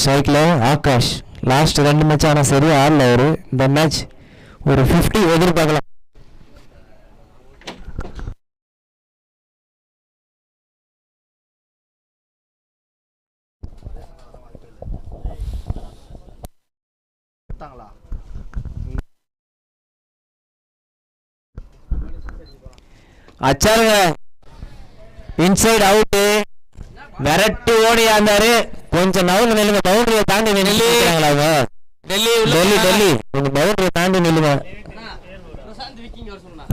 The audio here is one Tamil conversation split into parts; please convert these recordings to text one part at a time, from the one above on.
சைக்கிள் ஆகாஷ் லாஸ்ட் 2 மேட்ச் ஆனால் சரியா ஆடல அவரு. இந்த மேட்ச் ஒரு 50 எதிர்பார்க்கலாம். அச்சாருங்க இன்சைட் அவுட்டு விரட்டி ஓடியாந்தாரு. கொஞ்சம் நவுங்க நில்லுங்க, பவுண்டரியை தாண்டி நில்லுங்களா அவங்க. டெல்லி டெல்லி கொஞ்சம் பவுண்டரியை தாண்டி நில்லுங்க.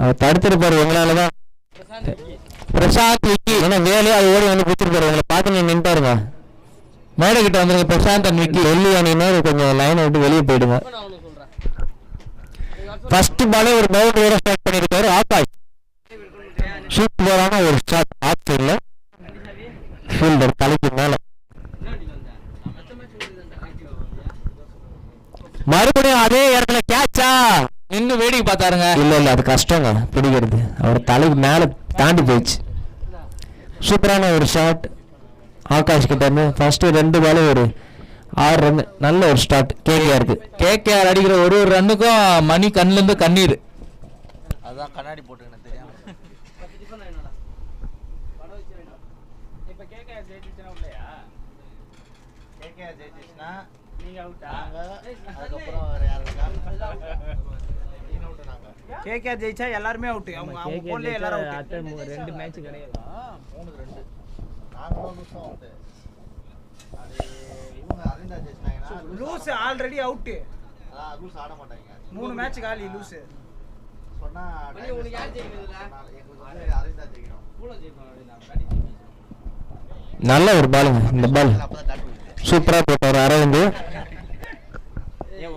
அவர் தடுத்துருப்பாரு உங்களாலதான். பிரசாந்த் விக்கி ஏன்னா வேலையை அது ஓடி வந்து கொடுத்துருப்பாரு. உங்களை பார்த்து நீ நின்றுருங்க. மேடை கிட்ட வந்துருங்க. பிரசாந்த் அண்ட் விக்கி டெல்லி அணினா கொஞ்சம் லைனை விட்டு வெளியே போயிடுங்க. ஃபர்ஸ்ட் பாலே ஒரு பவுண்டரியோட ஸ்டார்ட் பண்ணியிருக்காரு ஆகாஷ். சூப்பரான ஒரு ஷாட் ஆஃப் சைட்ல ஃபீல்டர் தலைக்கு மேல. மறுபடியும் அதே இடத்துல கேட்சா நின்று வேடிக்கை பார்த்தாருங்க. இல்ல அது கஷ்டங்க பிடிக்கிறது. அவர் தலைக்கு மேல தாண்டி போயிடுச்சு. சூப்பரான ஒரு ஷாட் ஆகாஷ் கிட்ட இருந்து. ஃபர்ஸ்ட் 2 பால் ஒரு 6 ரன். நல்ல ஒரு ஸ்டார்ட் கேகேஆருக்கு. கேகேஆர் அடிக்கிற ஒரு ரன்னுக்கும் மணி கண்ணுல இருந்து கண்ணீர். அதான் கண்ணாடி போட்டு தெரியாம. கேகேஆர் ஜெயிச்சா எல்லாருமே அவுட். அவங்க போன்ல எல்லாரும் அவுட். 2 மேட்ச் கிடையாது. 3-2 நாங்களும் லூஸ் அவுட். அது இவங்க அரேஞ்சா ஜெயிச்சாங்கன்னா லூஸ் ஆல்ரெடி அவுட். லூஸ் ஆட மாட்டாங்க. 3 மேட்ச் காலி லூஸ். சொன்னா உங்களுக்கு யார் ஜெயிக்கிறதுல? எங்களுக்கு அரேஞ்சா ஜெயிக்கணும். பூல ஜெயிக்கணும். நல்ல ஒரு பாலுங்க இந்த பால். சூப்பரா போட்டாரு அரவிந்த்.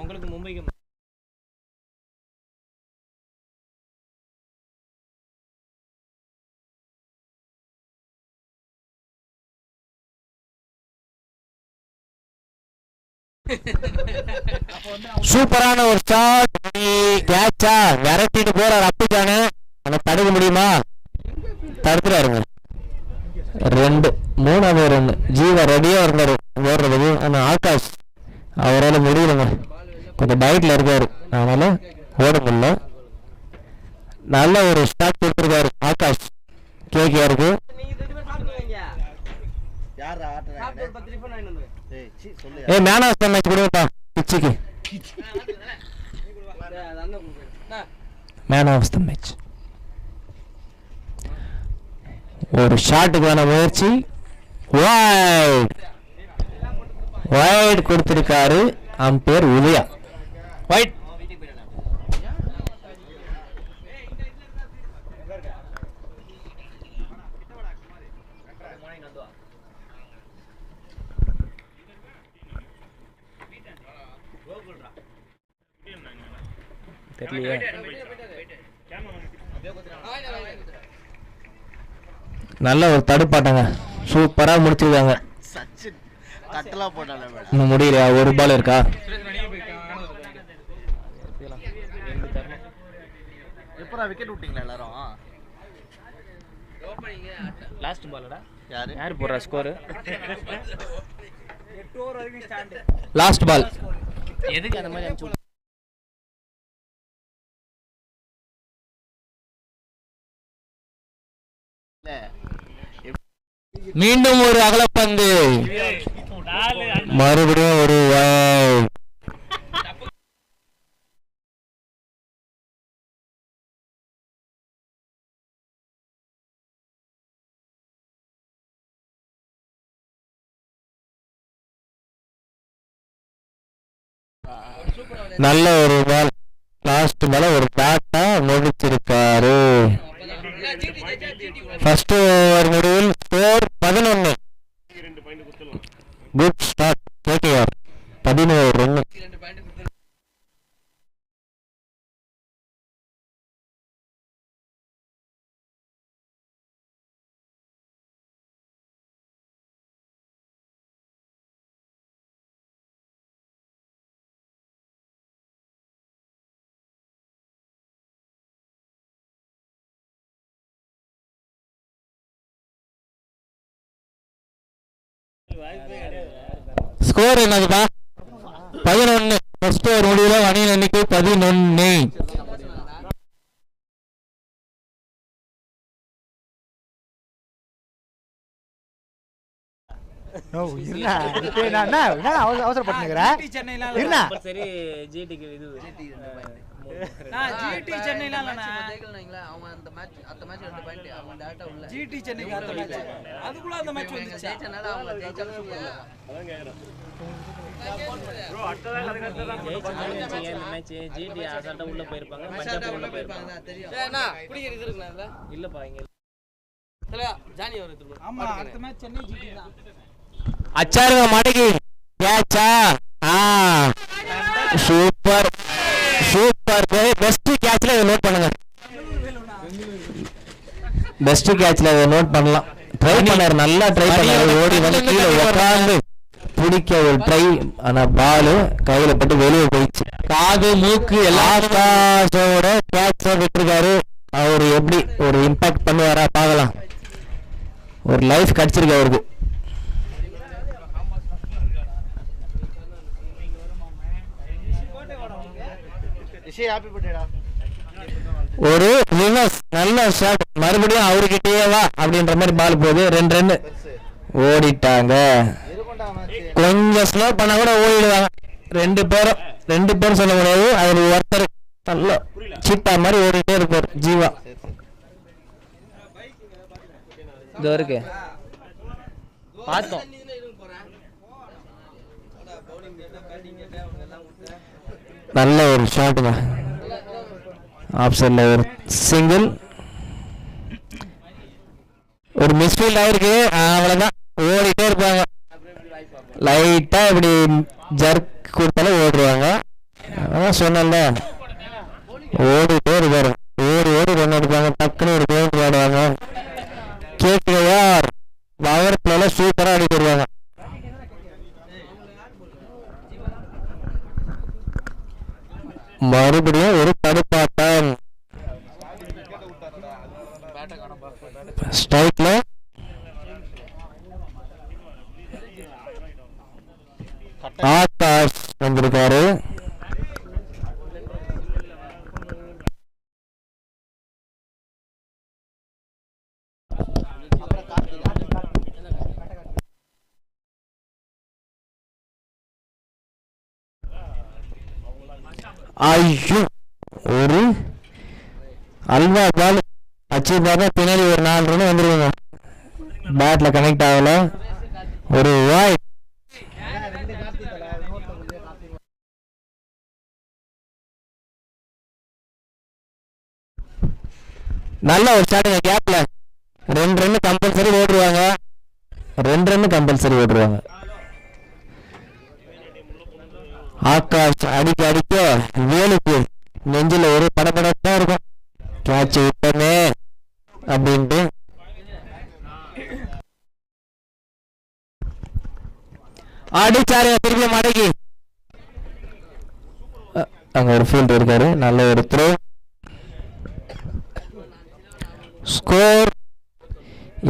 உங்களுக்கு மும்பைக்கு சூப்பரான ஒரு ஷாட். கேட்சா விரட்டிட்டு போறாரு அப்புஜானு. ஆனா தடுக்க முடியுமா? தடுத்துறாருங்க. 2 3வது ரன். ஜீவா ரெடியா இருந்தாரு ஓடுறதுக்கு. ஆனா ஆகாஷ் அவரால் முடியலங்க. கொஞ்சம் டயட்ல இருக்காரு, அதனால ஓட முடியல. நல்ல ஒரு ஸ்டார்ட் கொடுத்துருக்காரு ஆகாஷ் கேகேஆருக்கு. மேன் ஆஃப் த மேட்ச் கொடுப்பா பிச்சுக்கு. மேன் ஆஃப் த மேட்ச் ஒரு ஷாட்டுக்கான முயற்சி. வைட் கொடுத்திருக்காரு அம்பேர் உதயா. வைட். நல்ல ஒரு தடுப்பாட்டங்க. சூப்பரா முடிச்சிருக்காங்க. இன்னும் முடியலையா? ஒரு பால் இருக்கா? விக்கெட் விட்டீங்களா எல்லாரும்? லாஸ்ட் பால்டா. யார் போடுறா ஸ்கோர்? 8 ஓவர் வரைக்கும் ஸ்டாண்ட். Last ball. எதுக்கு அந்த மாதிரி மீண்டும் ஒரு அகலப்பந்து. மறுபடியும் ஒரு நல்ல ஒரு பால். லாஸ்ட் பால் ஒரு பேட்டா முடிச்சிருக்காரு. ஃபர்ஸ்ட் ஓவர் முடிவில் score 11. Good start KKR. 11 run. Score என்னதுப்பா? 11. ஃபர்ஸ்ட் ஓவர் முடிவில் அணியின் எண்ணிக்கை 11. அவசரப்பட்டுக்கிறேன். சரி ஜிடிக்கு இது ஜிடி சென்னையில அவங்க அந்த மேட்ச் அந்த மேட்ச் 2 பாயிண்ட் அவங்க டைரக்டா உள்ள ஜிடி சென்னைக்கு அந்த மேட்ச் அதுக்குள்ள அந்த மேட்ச் வந்துச்சு. ஜெயிச்சனால அவங்க ஜெயிச்சாலும் சூப்பர் மேட்ச் ஜிடி அசால்ட்டா உள்ள போயிருப்பாங்க. பஞ்சாப் உள்ள போயிருப்பாங்க. தெரியும். ஏன்னா குடிக்கிறது இருக்குல இல்லப்பா இங்க ஜானி வருது. ஆமா அடுத்த மேட்ச் சென்னை ஜிடி தான். அச்சாருங்க மடக்கி கேட்சா. Super super. பெஸ்ட் கேட்ச்ல இதை நோட் பண்ணுங்க. பெஸ்ட் கேட்ச்ல இதை நோட் பண்ணலாம். ட்ரை பண்ணாரு, நல்லா ட்ரை பண்ணாரு. ஓடி வந்து கீழே உட்கார்ந்து பிடிக்க ஒரு ட்ரை. ஆனா பால் கையில பட்டு வெளியே போயிடுச்சு. காது மூக்கு எல்லாத்தோட கேட்ச விட்டுருக்காரு. அவரு எப்படி ஒரு இம்பாக்ட் பண்ணுவாரா பார்க்கலாம். ஒரு லைஃப் கிடைச்சிருக்கு அவருக்கு. ஒரு ரிவர்ஸ் நல்ல ஷாட். மறுபடியும் அவர்கிட்டயே வா அப்படின்ற மாதிரி பால் போகுது. 2 ரன் ஓடிட்டாங்க. கொஞ்சம் ஸ்லோ பண்ணா கூட ஓடிடுவாங்க. 2 பேரும் சொல்ல முடியாது. அவர் ஒருத்தர் நல்ல சீட்டா மாதிரி ஓடிட்டே இருப்பார் ஜீவா. இதோ இருக்கு பார்த்தோம். நல்ல ஒரு ஷாட்டுங்க. ஆப்ஷன்ல ஒரு சிங்கிள், ஒரு மிஸ்ஃபீல்ட் ஆயிருக்கு. அவ்வளவுதான், ஓடிட்டே இருப்பாங்க. லைட்டா இப்படி ஜர்க் கொடுத்தாலும் ஓடுவாங்க. அதான் சொன்னல ஓடிட்டே இருப்பாரு. ஓடி ரன் எடுப்பாங்க. டக்குன்னு ஒரு கோல் ஆடுவாங்க. கேட்கிறார் பவர் பிளேல சூப்பரா அடிக்க வருவாங்க. மறுபடியும் ஒரு தடுப்பாட்டம். ஸ்ட்ரைக்ல ஆகாஷ் வந்திருக்காரு. ஐயோ, ஒரு அல்வா பால் அச்சிருந்தாங்க. பின்னாடி ஒரு 4 ரன் வந்துருவாங்க. பேட்ல கனெக்ட் ஆகல. ஒரு வாய் நல்ல ஒரு ஸ்டார்டிங் கேப்ல 2 ரன் கம்பல்சரி ஓடுவாங்க. 2 ரன் கம்பல்சரி ஓடுவாங்க. ஆகாஷ் அடிக்க வேலுக்கு நெஞ்சில ஒரு படப்படத்தான் இருக்கும். கேட்ச் விட்டமே அப்படின்ட்டு அடிச்சாரு. திருப்பி மடக்கி அங்க ஒரு ஃபீல்ட் இருக்காரு. நல்ல ஒரு த்ரோ. Score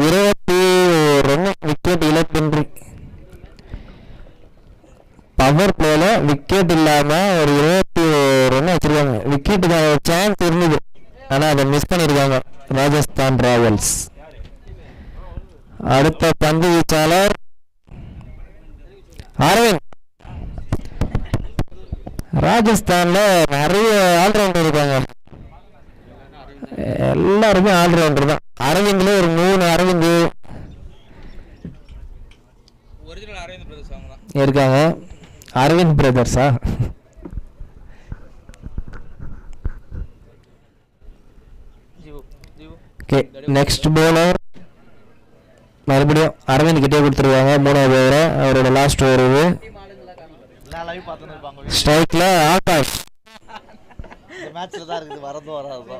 21 run. விக்கெட் இழப்பின்றி. பவர் பிளேல விக்கெட் இல்லாம ஒரு 21 ரன் வச்சிருக்காங்க. விக்கெட்டுக்கான சான்ஸ் இருந்தது, ஆனா அதை மிஸ் பண்ணிருக்காங்க ராஜஸ்தான் ராயல்ஸ். அடுத்த பந்து வீச்சாளர் அரவிந்த். ராஜஸ்தான்ல நிறைய ஆல்ரவுண்டர் இருக்காங்க. எல்லாருமே ஆல்ரவுண்டர் தான். அரவிந்த்ல ஒரு 3 அரவிந்த் இருக்காங்க. அரவிந்த் பிரதர்ஸா? ஓகே, நெக்ஸ்ட் பவுலர் மறுபடியும் அரவிந்த் கிட்டே கொடுத்துருவாங்க. 3வது ஓவர், அவரோட லாஸ்ட் ஓவர் இது. ஸ்ட்ரைக்ல ஆகாஷ். மேட்ச்ல தான் இருக்குது, வரது வராது.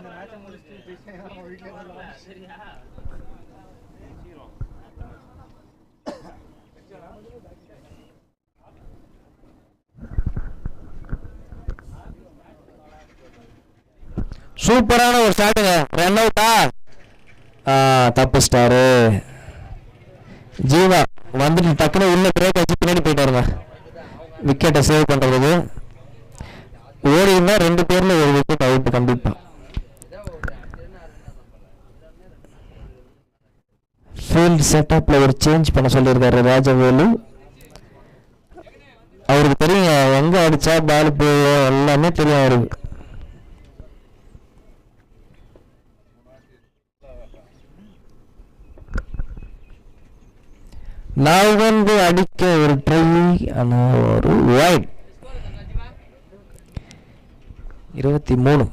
சூப்பரான ஒரு ஷாட்டுங்க. ரன் அவுட்டா? தப்பு ஸ்டாரு ஜீவா. வந்துட்டு டக்குன்னு உள்ள பிரேக் வச்சு பின்னாடி போயிட்டாருங்க விக்கெட்டை சேவ் பண்ணுறதுக்கு. ஓடினா 2 பேரில் ஒரு விக்கெட் அவுட் கண்டிப்பாக. ஃபீல்ட் செட்டப்பில் ஒரு சேஞ்ச் பண்ண சொல்லியிருக்காரு ராஜவேலு. அவருக்கு தெரியுங்க எங்கே அடித்தா பால் போகும் எல்லாமே தெரியும் அவருக்கு. நான் வந்து அடிக்க ஒரு ட்ரை, ஆனால் ஒரு வைட். 23.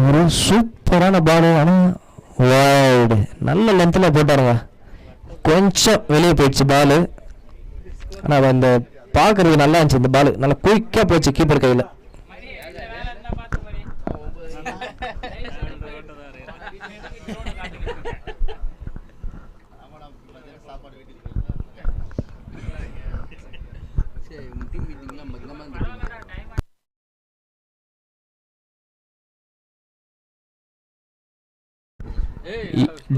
ஒரு சூப்பரான பால், ஆனால் வைடு. நல்ல லென்த்தில் போட்டாருங்க, கொஞ்சம் வெளியே போயிடுச்சு பால். ஆனால் அந்த பார்க்கறது நல்லா இருந்துச்சு. இந்த பால் நல்லா குயிக்காக போச்சு கீப்பர் கையில்.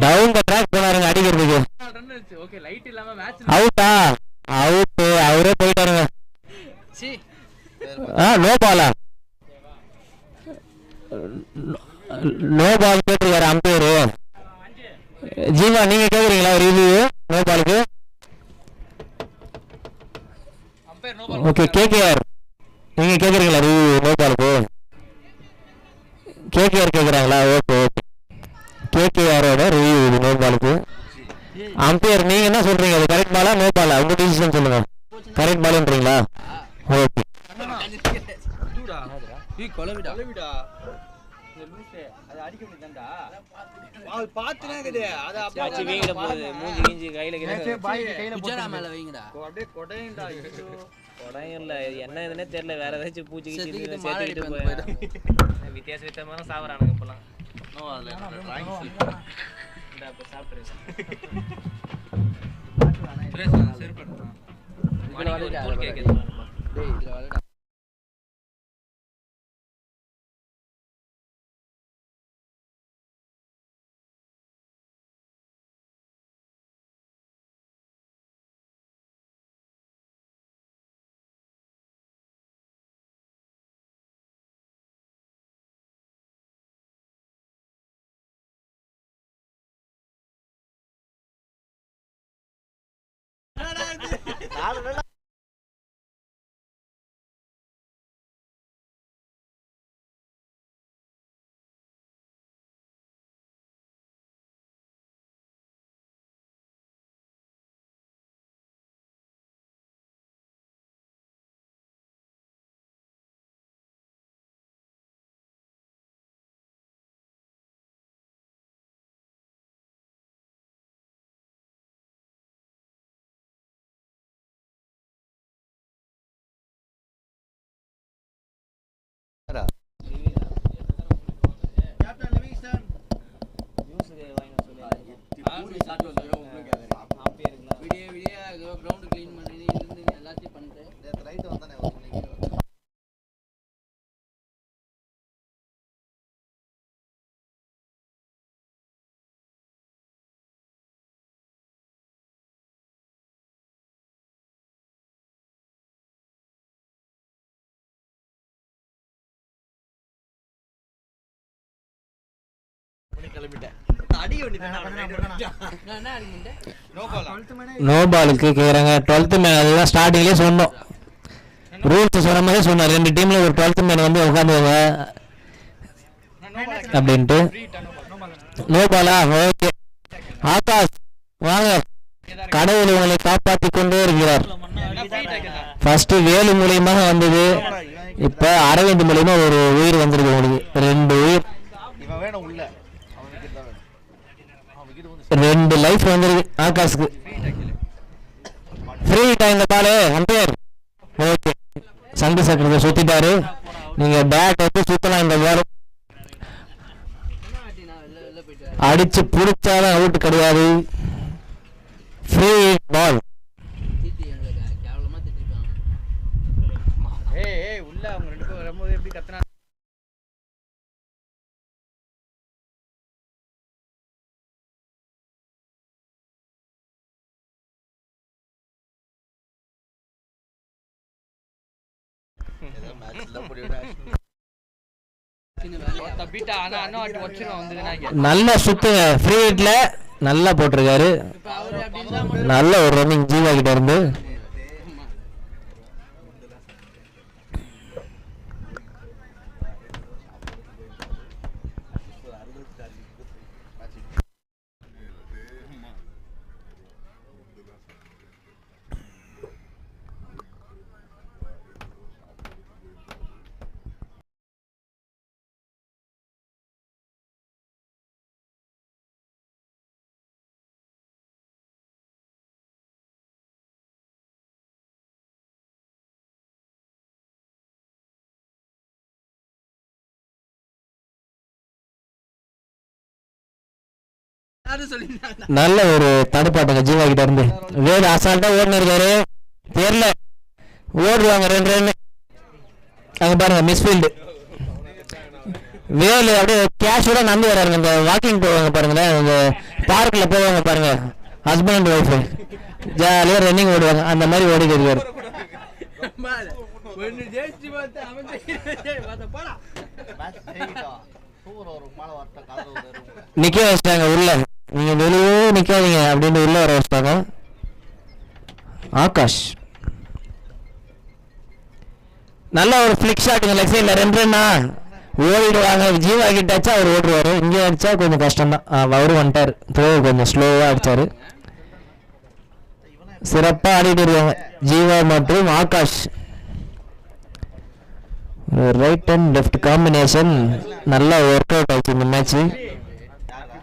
டவுன் த ட்ராக் போனாருங்க அடிக்கிறதுக்கு. அவுட்டா? அவுட்டு. அவரே போயிட்டாருங்க. நோ பாலா? நோ பால் கேட்டிருக்காரு அம்பையரு. ஜீவா நீங்க கேக்குறீங்களா ரிவ்யூ நோ பாலுக்கு? ஓகே கேகேஆர் நீங்க கேக்குறீங்களா ரிவ்யூ நோ பாலுக்கு? கேகேஆர் கேக்குறாங்களா? Okay okay. கேகேஆரோட ரிவ்யூ இது நோ பாலுக்கு. அம்பையர் நீங்க என்ன சொல்றீங்க, அது கரெக்ட் பாலா நோ பாலா? உங்க டிசிஷன் சொல்லுங்க. கரெக்ட் பாலுன்றீங்களா? ஓகே. என்ன தெரியல, வேற ஏதாச்சும் பூச்சி வித்தியாசமான சாவறானுங்க இப்பெல்லாம். கிரவுண்ட் கிளீன் பண்ணி எல்லாத்தையும் பண்ணிட்டு ரைட் வந்தானே நோ பாலுக்கு கேக்குறாங்க. 12th மேன் அதுதான் ஸ்டார்டிங்லேயே சொன்னோம், ரூல்ஸ் சொன்ன மாதிரி சொன்னோம். 2 டீம்ல ஒரு 12th மேன் வந்து உட்காந்துவாங்க அப்படின்ட்டு. நோ பாலா? ஓகே. ஆகாஷ் வாங்க, கடவுள் உங்களை காப்பாற்றி கொண்டே இருக்கிறார். ஃபர்ஸ்ட் வேலு மூலியமாக வந்தது, இப்ப அரவிந்த் மூலியமா ஒரு உயிர் வந்திருக்கு உங்களுக்கு. 2 உயிர், 2 லைஃப் வந்திருக்கு ஆகாஷ்க்கு. ஃப்ரீ டைம் இந்த பாலு அம்பையர். ஓகே, சங்கு சக்கரத்தை சுத்திட்டாரு. நீங்க பேட் வச்சு சுத்தலாம். இந்த பால் அடிச்சு புடிச்சாலும் அவுட் கிடையாது. ஃப்ரீ பால். தீட்டி எங்களை கேவலமா திட்டிருக்காங்க. ஏய் உள்ள அவங்க 2 பேரும் வரும்போது எப்படி கத்துனா ஏதோ மேட்ச்ல முடிவுடா. சின்ன வேலை. தப்பிட்டா ஆனா அண்ணா வாட்டி வச்சிரும் வந்துதுனாங்க. நல்ல சுத்து ஃப்ரீ ஹிட்ல நல்லா போட்டிருக்காரு. இப்ப அவரு அப்படி இல்லாம நல்ல ஒரு ரன்னிங் ஜீவா கிட்ட இருந்து. ஆமா. யாரும் சொல்லிருந்தாங்க. நல்ல ஒரு தடுப்பாட்டுங்க ஜீவா கிட்ட இருந்து. வேலு அசால்ட்டா ஓடினு இருக்காரு. தெரியல ஓடுவாங்க 2 ரன். அங்க பாருங்க மிஸ்ஃபீல்டு. வேலு அப்படியே கேஷுவலா நடந்து வர்றாருங்க. இந்த வாக்கிங் போவாங்க பாருங்களேன், இந்த பார்க்கில் போவாங்க பாருங்க, ஹஸ்பண்ட் அண்ட் ஒய்ஃபு ஜாலியாக ரன்னிங் ஓடுவாங்க, அந்த மாதிரி ஓடிட்டு இருக்காரு. ஒன்னு ஜெயிச்சு பார்த்து அவன் பார்த்த போடா. மேட்ச் ஜெயிக்கிட்டோம். சூப்பர் ஒரு மேல வரட்ட கலர் வரும். நிக்க வச்சிட்டாங்க உள்ள. நீங்க வெளியே நிக்காதீங்க அப்படின்னு உள்ள வர வச்சிட்டாங்க. ஆகாஷ் நல்ல ஒரு ஃபிளிக் ஷாட்டுங்க லெக் சைடில் 2 ரன்னா ஓடிடுவாங்க. ஜீவா கிட்டாச்சா அவர் ஓடுவார். இங்கே அடிச்சா கொஞ்சம் கஷ்டம் தான். அவரும் வந்துட்டார். த்ரோ கொஞ்சம் ஸ்லோவாக அடிச்சாரு. சிறப்பாக ஆடிட்டு இருக்காங்க ஜீவா மற்றும் Akash. Right and left combination நல்லா ஒர்க் அவுட் ஆச்சு இந்த மேட்ச். யாரா?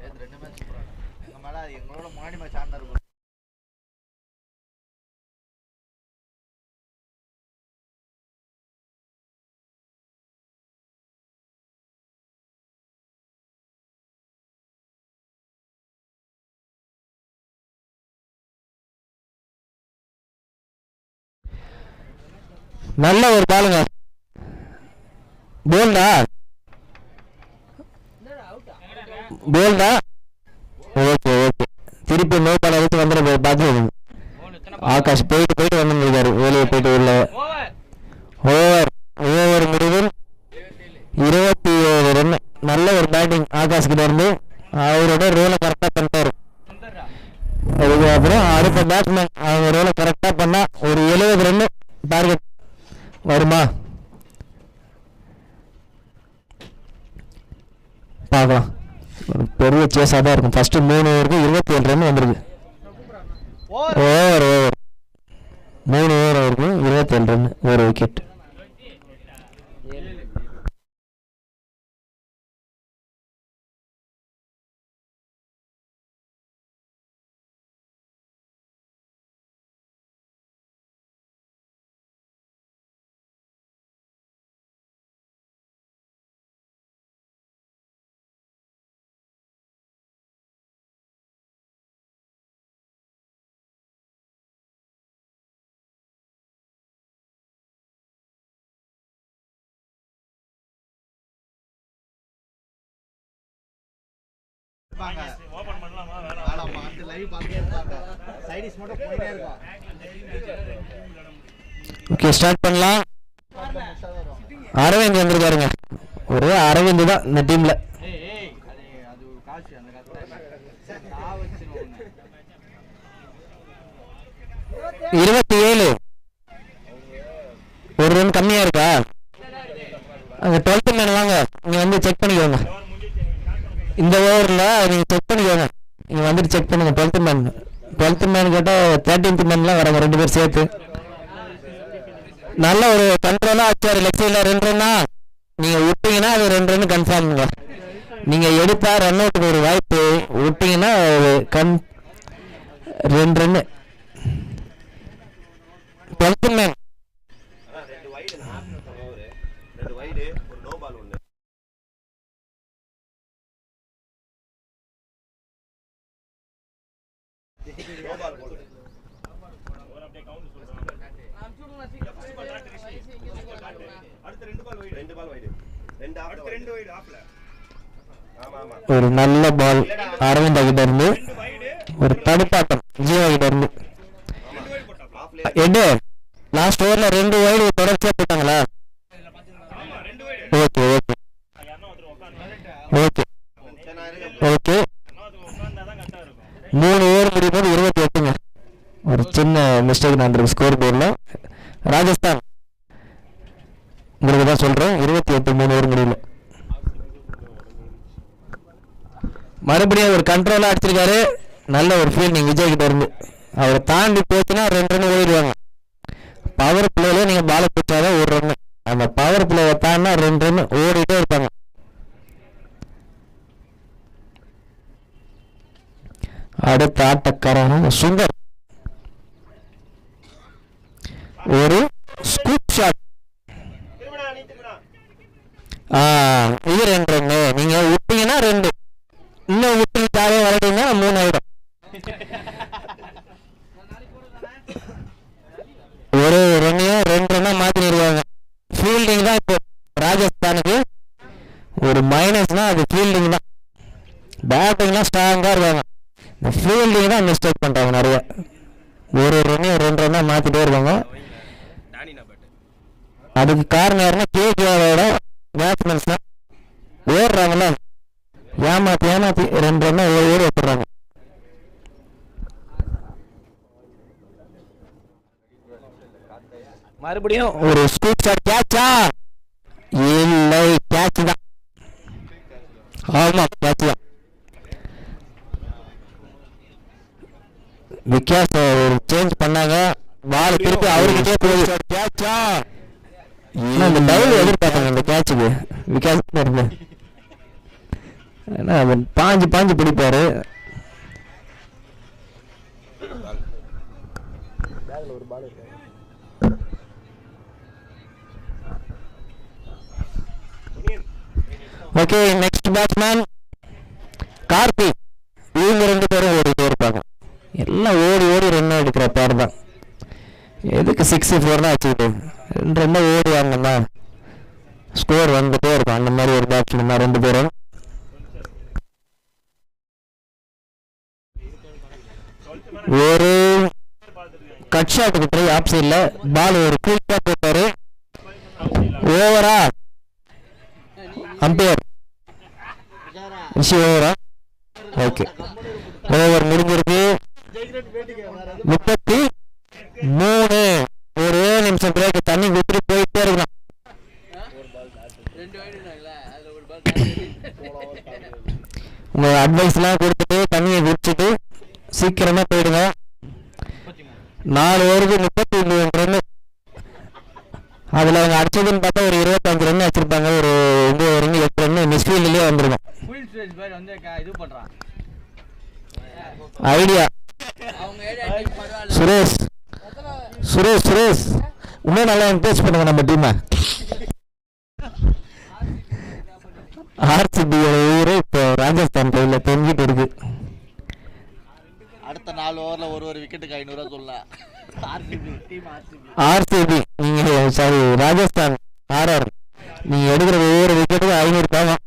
இது 2 மேட்ச் போறாங்க. எங்க மேல எங்களோட முன்னாடி மேட்ச் ஆடினாரு. நல்ல ஒரு பாலுங்க. போல்டா போல்டா. ஓகே ஓகே, திருப்பி நோ பால் எடுத்து வந்துட பார்த்து. ஆகாஷ் போயிட்டு வந்துருக்காரு. வெளியே போயிட்டு உள்ள ஓவர் முடிவில் 27 ரன். நல்ல ஒரு பேட்டிங் ஆகாஷ் கிட்ட இருந்து. அவரோட ரோலை கரெக்டாக பண்ணிட்டாரு. அதுக்கப்புறம் அடுத்த பேட்ஸ்மேன் அவங்க ரோலை கரெக்டாக பண்ணா ஒரு 70 ரன் டார்கெட் வருமா பார்க்கலாம். ஒரு பெரிய சேஸாக தான் இருக்கும். ஃபர்ஸ்ட் 3 ஓவருக்கு 27 ரன் வந்துருக்கு. ஓவர் 3 ஓவர் வரைக்கும் 27 ரன், ஒரு விக்கெட். ஓபன் பண்ணலாமா வேணாமா அந்த லைவ் பார்த்துட்டே இருப்பாங்க. சைடிஸ் மட்டும் போயிட்டே இருக்கும். ஓகே ஸ்டார்ட் பண்ணலாம். அரவிந்த் வந்திருக்காருங்க. ஒரே அரவிந்த் தான் இந்த டீம்ல. அது ஒரு காட்சி அந்த காட்சி நான் வச்சிருவோம். 27 ஒரு ரன் கம்மியா இருக்கா? அங்க 12th மேன் வாங்க, நீங்க வந்து செக் பண்ணிக்கோங்க. இந்த ஓவரில் நீங்கள் செக் பண்ணிக்கோங்க. நீங்கள் வந்துட்டு செக் பண்ணுங்க. 12th மேன் கேட்டால் 13th மேன்லாம் வராங்க 2 பேர் சேர்த்து. நல்ல ஒரு கண்ட்ரோலாக ஆச்சாரு லெக் சைடில் 2 ரன்னா. நீங்கள் விட்டீங்கன்னா அது 2 ரன் கன்ஃபார்முங்க. நீங்கள் எடுத்தா ரன் அவுட்டுக்கு ஒரு வாய்ப்பு, விட்டீங்கன்னா 2 ரன்னு. 12th மேன் ஒரு நல்ல பால் அரவிந்தா கிட்ட இருந்து, ஒரு தடுப்பாட்டம் ஜீவா கிட்ட இருந்து. எடு லாஸ்ட் ஓவர்ல 2 வைடு தொடர்ச்சியா போட்டாங்களா? Okay okay okay okay 3 over முடியும் போது 28ங்க. ஒரு சின்ன மிஸ்டேக் நடந்திருக்கு ஸ்கோர் போர்டில். ராஜஸ்தான் உங்களுக்கு தான் சொல்கிறேன், 28 3 ஓவர் முடியல. மறுபடியும் ஒரு கண்ட்ரோலாக அடிச்சிருக்காரு. நல்ல ஒரு ஃபீல்டிங் விஜய் கிட்ட இருந்து. அவரை தாண்டி போச்சுன்னா 2 ரன் ஓடிடுவாங்க. பவர் பிளேல நீங்கள் பாலை பிடிச்சாதான் 1 ரன். அந்த பவர் பிளேயை தாண்டினா 2 ரன் ஓடிட்டே இருப்பாங்க. அடுத்த ஆட்டக்காரன் சுந்தர். ஒரு ஸ்கூப் ஷாட். இது 2 ரன். நீங்க விட்டீங்கன்னா 2, இன்னும் விட்டுட்டாவே வரீங்கன்னா 3 ஆயிடும். ஒரு ரன்னையும் 2 ரன்னா மாத்திடுவாங்க. ஃபீல்டிங் தான் இப்போ ராஜஸ்தானுக்கு ஒரு மைனஸ்னா அது ஃபீல்டிங் தான். பேட்டிங்லாம் ஸ்ட்ராங்கா இருக்காங்க, இந்த ஃபீல்டிங் தான் மிஸ்டேக் பண்றாங்க நிறைய. ஒரு ரன்னையும் 2 ரன்னா மாத்திட்டே இருக்காங்க. அதுக்கு காரணம் யாருன்னா கேகேஆரோட பேட்ஸ்மேன்ஸ் தான் ஓடுறாங்கல்ல, ஏமாத்தி 2 ரன்னா ஓடி வச்சுடுறாங்க. மறுபடியும் ஒரு ஸ்கூப் ஷாட். கேட்சா? இல்லை, கேட்ச் தான். ஆமா, கேட்ச் தான். விகாஸ் ஒரு சேஞ்ச் பண்ணாங்க, பால் திருப்பி அவர்கிட்டே போகுது. கேட்சா? அந்த டவுல் எதிர்பார்த்தாங்க இந்த கேட்சுக்கு விகாஸ் இருந்து. ஏன்னா அவன் பாஞ்சு பிடிப்பாரு. Okay, next batsman Karthik. இவங்க 2 பேரும் ஓடிட்டே இருப்பாங்க. எல்லாம் ஓடி ரன் எடுக்கிற பேர் தான். எதுக்கு 6-4 தான் வச்சுக்கிட்டு 2 ரன் ஓடி வாங்கன்னா ஸ்கோர் வந்துட்டே இருக்கும். அந்த மாதிரி ஒரு பேட்ஸ்மேன் தான் 2 பேரும். ஒரு கட் ஷாட்டுக்கு போய் ஆப் சைட்ல பால் ஒரு குயிக்கா போட்டாரு. ஓவரா அம்பையர் ஓவரா? ஓகே, ஓவர் முடிஞ்சிருக்கு. 33. ஒரு 7 நிமிஷம் பிரேக். தண்ணி விட்டு போயிட்டே இருக்கலாம். உங்க அட்வைஸ்லாம் கொடுத்துட்டு தண்ணியை குடிச்சிட்டு சீக்கிரமா போயிடுங்க. 4 ஓவருக்கு 33 ரன். அதுல அவங்க அடிச்சதுன்னு பார்த்தா ஒரு 25 ரன் வச்சிருப்பாங்க. ஒரு 9 ரன் 8 ரன் மிஸ்ஃபீல்ட்லயே வந்துருக்கும். ஐடியா சுரேஷ் இன்னும் நல்லா என்கரேஜ் பண்ணுங்க நம்ம டீமை. ஆர்சிபி ஊரே இப்போ ராஜஸ்தான் கையில் தொங்கிட்டு இருக்கு. அடுத்த 4 ஓவர்ல ஒரு விக்கெட்டுக்கு 500 ரூபா சொல்லலாம். ஆர்சிபி நீங்க சாரி ராஜஸ்தான் RR நீங்க எடுக்கிற ஒவ்வொரு விக்கெட்டுக்கு 500 ரூபாய்.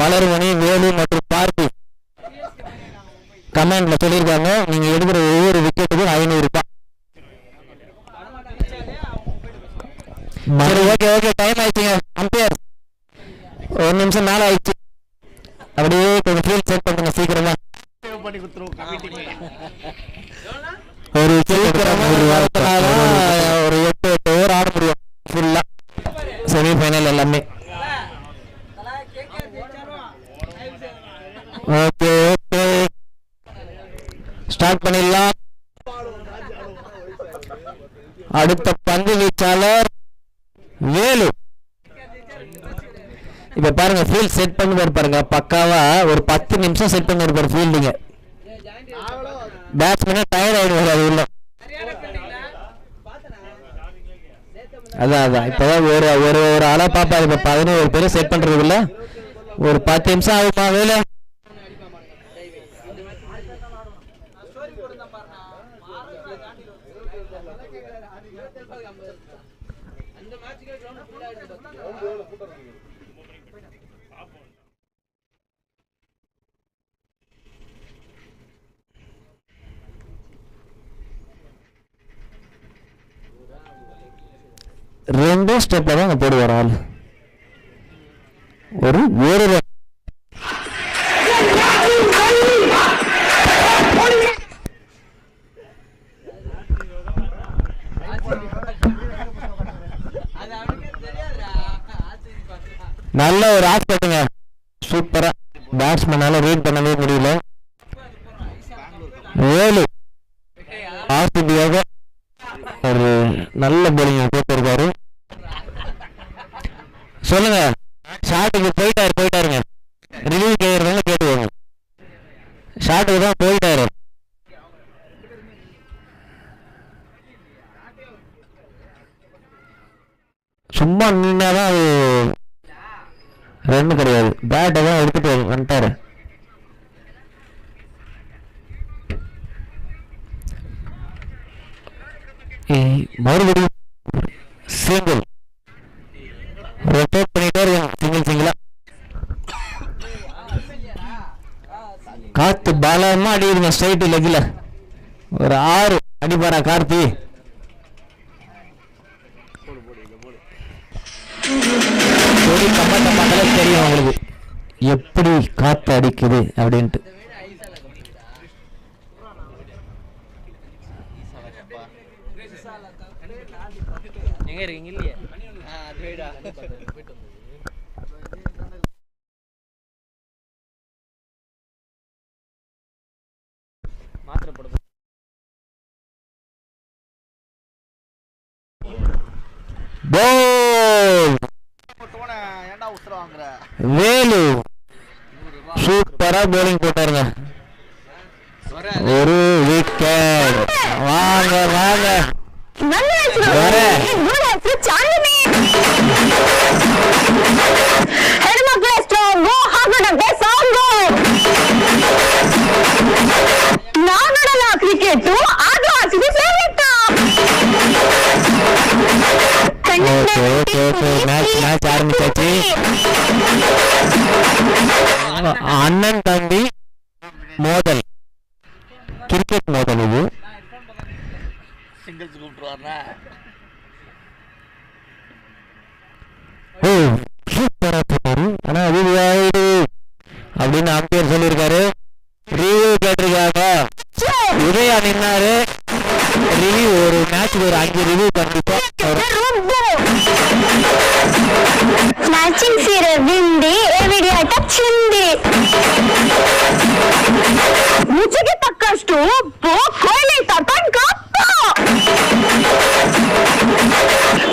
மலர்மணி, வேலு மற்றும் பார்த்தி கமெண்ட்ல சொல்லியிருக்காங்க, நீங்க எடுக்கிற ஒவ்வொரு விக்கெட்டுக்கும் 500 ரூபாய். சரி, ஓகே டைம் ஆயிடுச்சுங்க. அம்பையர் 1 நிமிஷம் மேல ஆயிடுச்சு. அப்படியே கொஞ்சம் ஃபீல்ட் செட் பண்ணுங்க சீக்கிரமா. ஒரு சீக்கிரமா ஒரு 8 ஓவர் ஆட முடியும் ஃபுல்லா செமிஃபைனல் எல்லாமே. ஓகே ஸ்டார்ட் பண்ணிடலாம். அடுத்த பந்து வீச்சாளர் வேலு. இப்ப பாருங்க ஃபீல்ட் செட் பண்ணி பாருங்க, பக்காவா ஒரு 10 நிமிஷம் செட் பண்ணி இருப்பாரு ஃபீல்டிங்க. பேட்ஸ்மேனே டயர்ட் ஆயிடுவாரு அது உள்ள. அதான் இப்பதான் ஒரு ஆளா பாப்பாரு. இப்ப 11 பேரும் செட் பண்றது இல்ல, ஒரு 10 நிமிஷம் ஆகுமா வேலை. ரெண்டே ஸ்டெப்ல தான் போடுவார் ஆள். ஒரு நல்ல ஒரு ஆஸ்பெக்டுங்க. சூப்பரா பேட்ஸ்மேனால ரீட் பண்ணவே முடியல. 7 ஆர்சிபியாக ஒரு நல்ல போலிங் போட்டிருக்காரு. சொல்லுங்க, ஷாட்டுக்கு போயிட்டாருங்க. ரிவ்யூ கேட்கறவங்க கேட்டுவாங்க. ஷாட்டுக்கு தான் போயிட்டாரு. சும்மா நின்னாதான் அது ரன் கிடையாது. பேட்டை தான் எடுத்துட்டு வந்துட்டாரு. மறுபடியும் சிங்கிள் ரொட்டேட் பண்ணிட்டே இருக்கணும். சிங்கிளா காத்து பலமா அடிக்குதுங்க. ஸ்ட்ரைட் லெக்ல ஒரு 6 அடிப்பாரா கார்த்தி? தெரியும் உங்களுக்கு எப்படி காத்து அடிக்குது அப்படின்ட்டு. எங்க இருக்கீங்க? இல்லையே மாத்திரை போடுது. வேலு சூப்பரா போலிங் போட்டாருங்க. ஒரு விக்கெட். வாங்க வாங்க ಕ್ರಿಕೆಟ್ மேட்ச் ஆரம்பிச்சாச்சு. அண்ணன் தம்பி மோதல், கிரிக்கெட் மோதல். இது சூப்பரா போட்டாரு. ஆனா அது அப்படின்னு அம்பையர் சொல்லியிருக்காரு. ரிவ்யூ கேட்டிருக்காங்க. உதயா நின்னாரு. ரிவ்யூ ஒரு மேட்சுக்கு ஒரு 5 ரிவ்யூ கண்டிப்பா. ಮ್ಯಾಚಿಂಗ್ ಸೀರೆ ವಿಂಡಿ ಎವಿಡಿಯ ಟಚ್ಚಿಂದಿ ರುಚಿಗೆ ತಕ್ಕಷ್ಟು ಕೊಹ್ಲಿ ತತಂಕ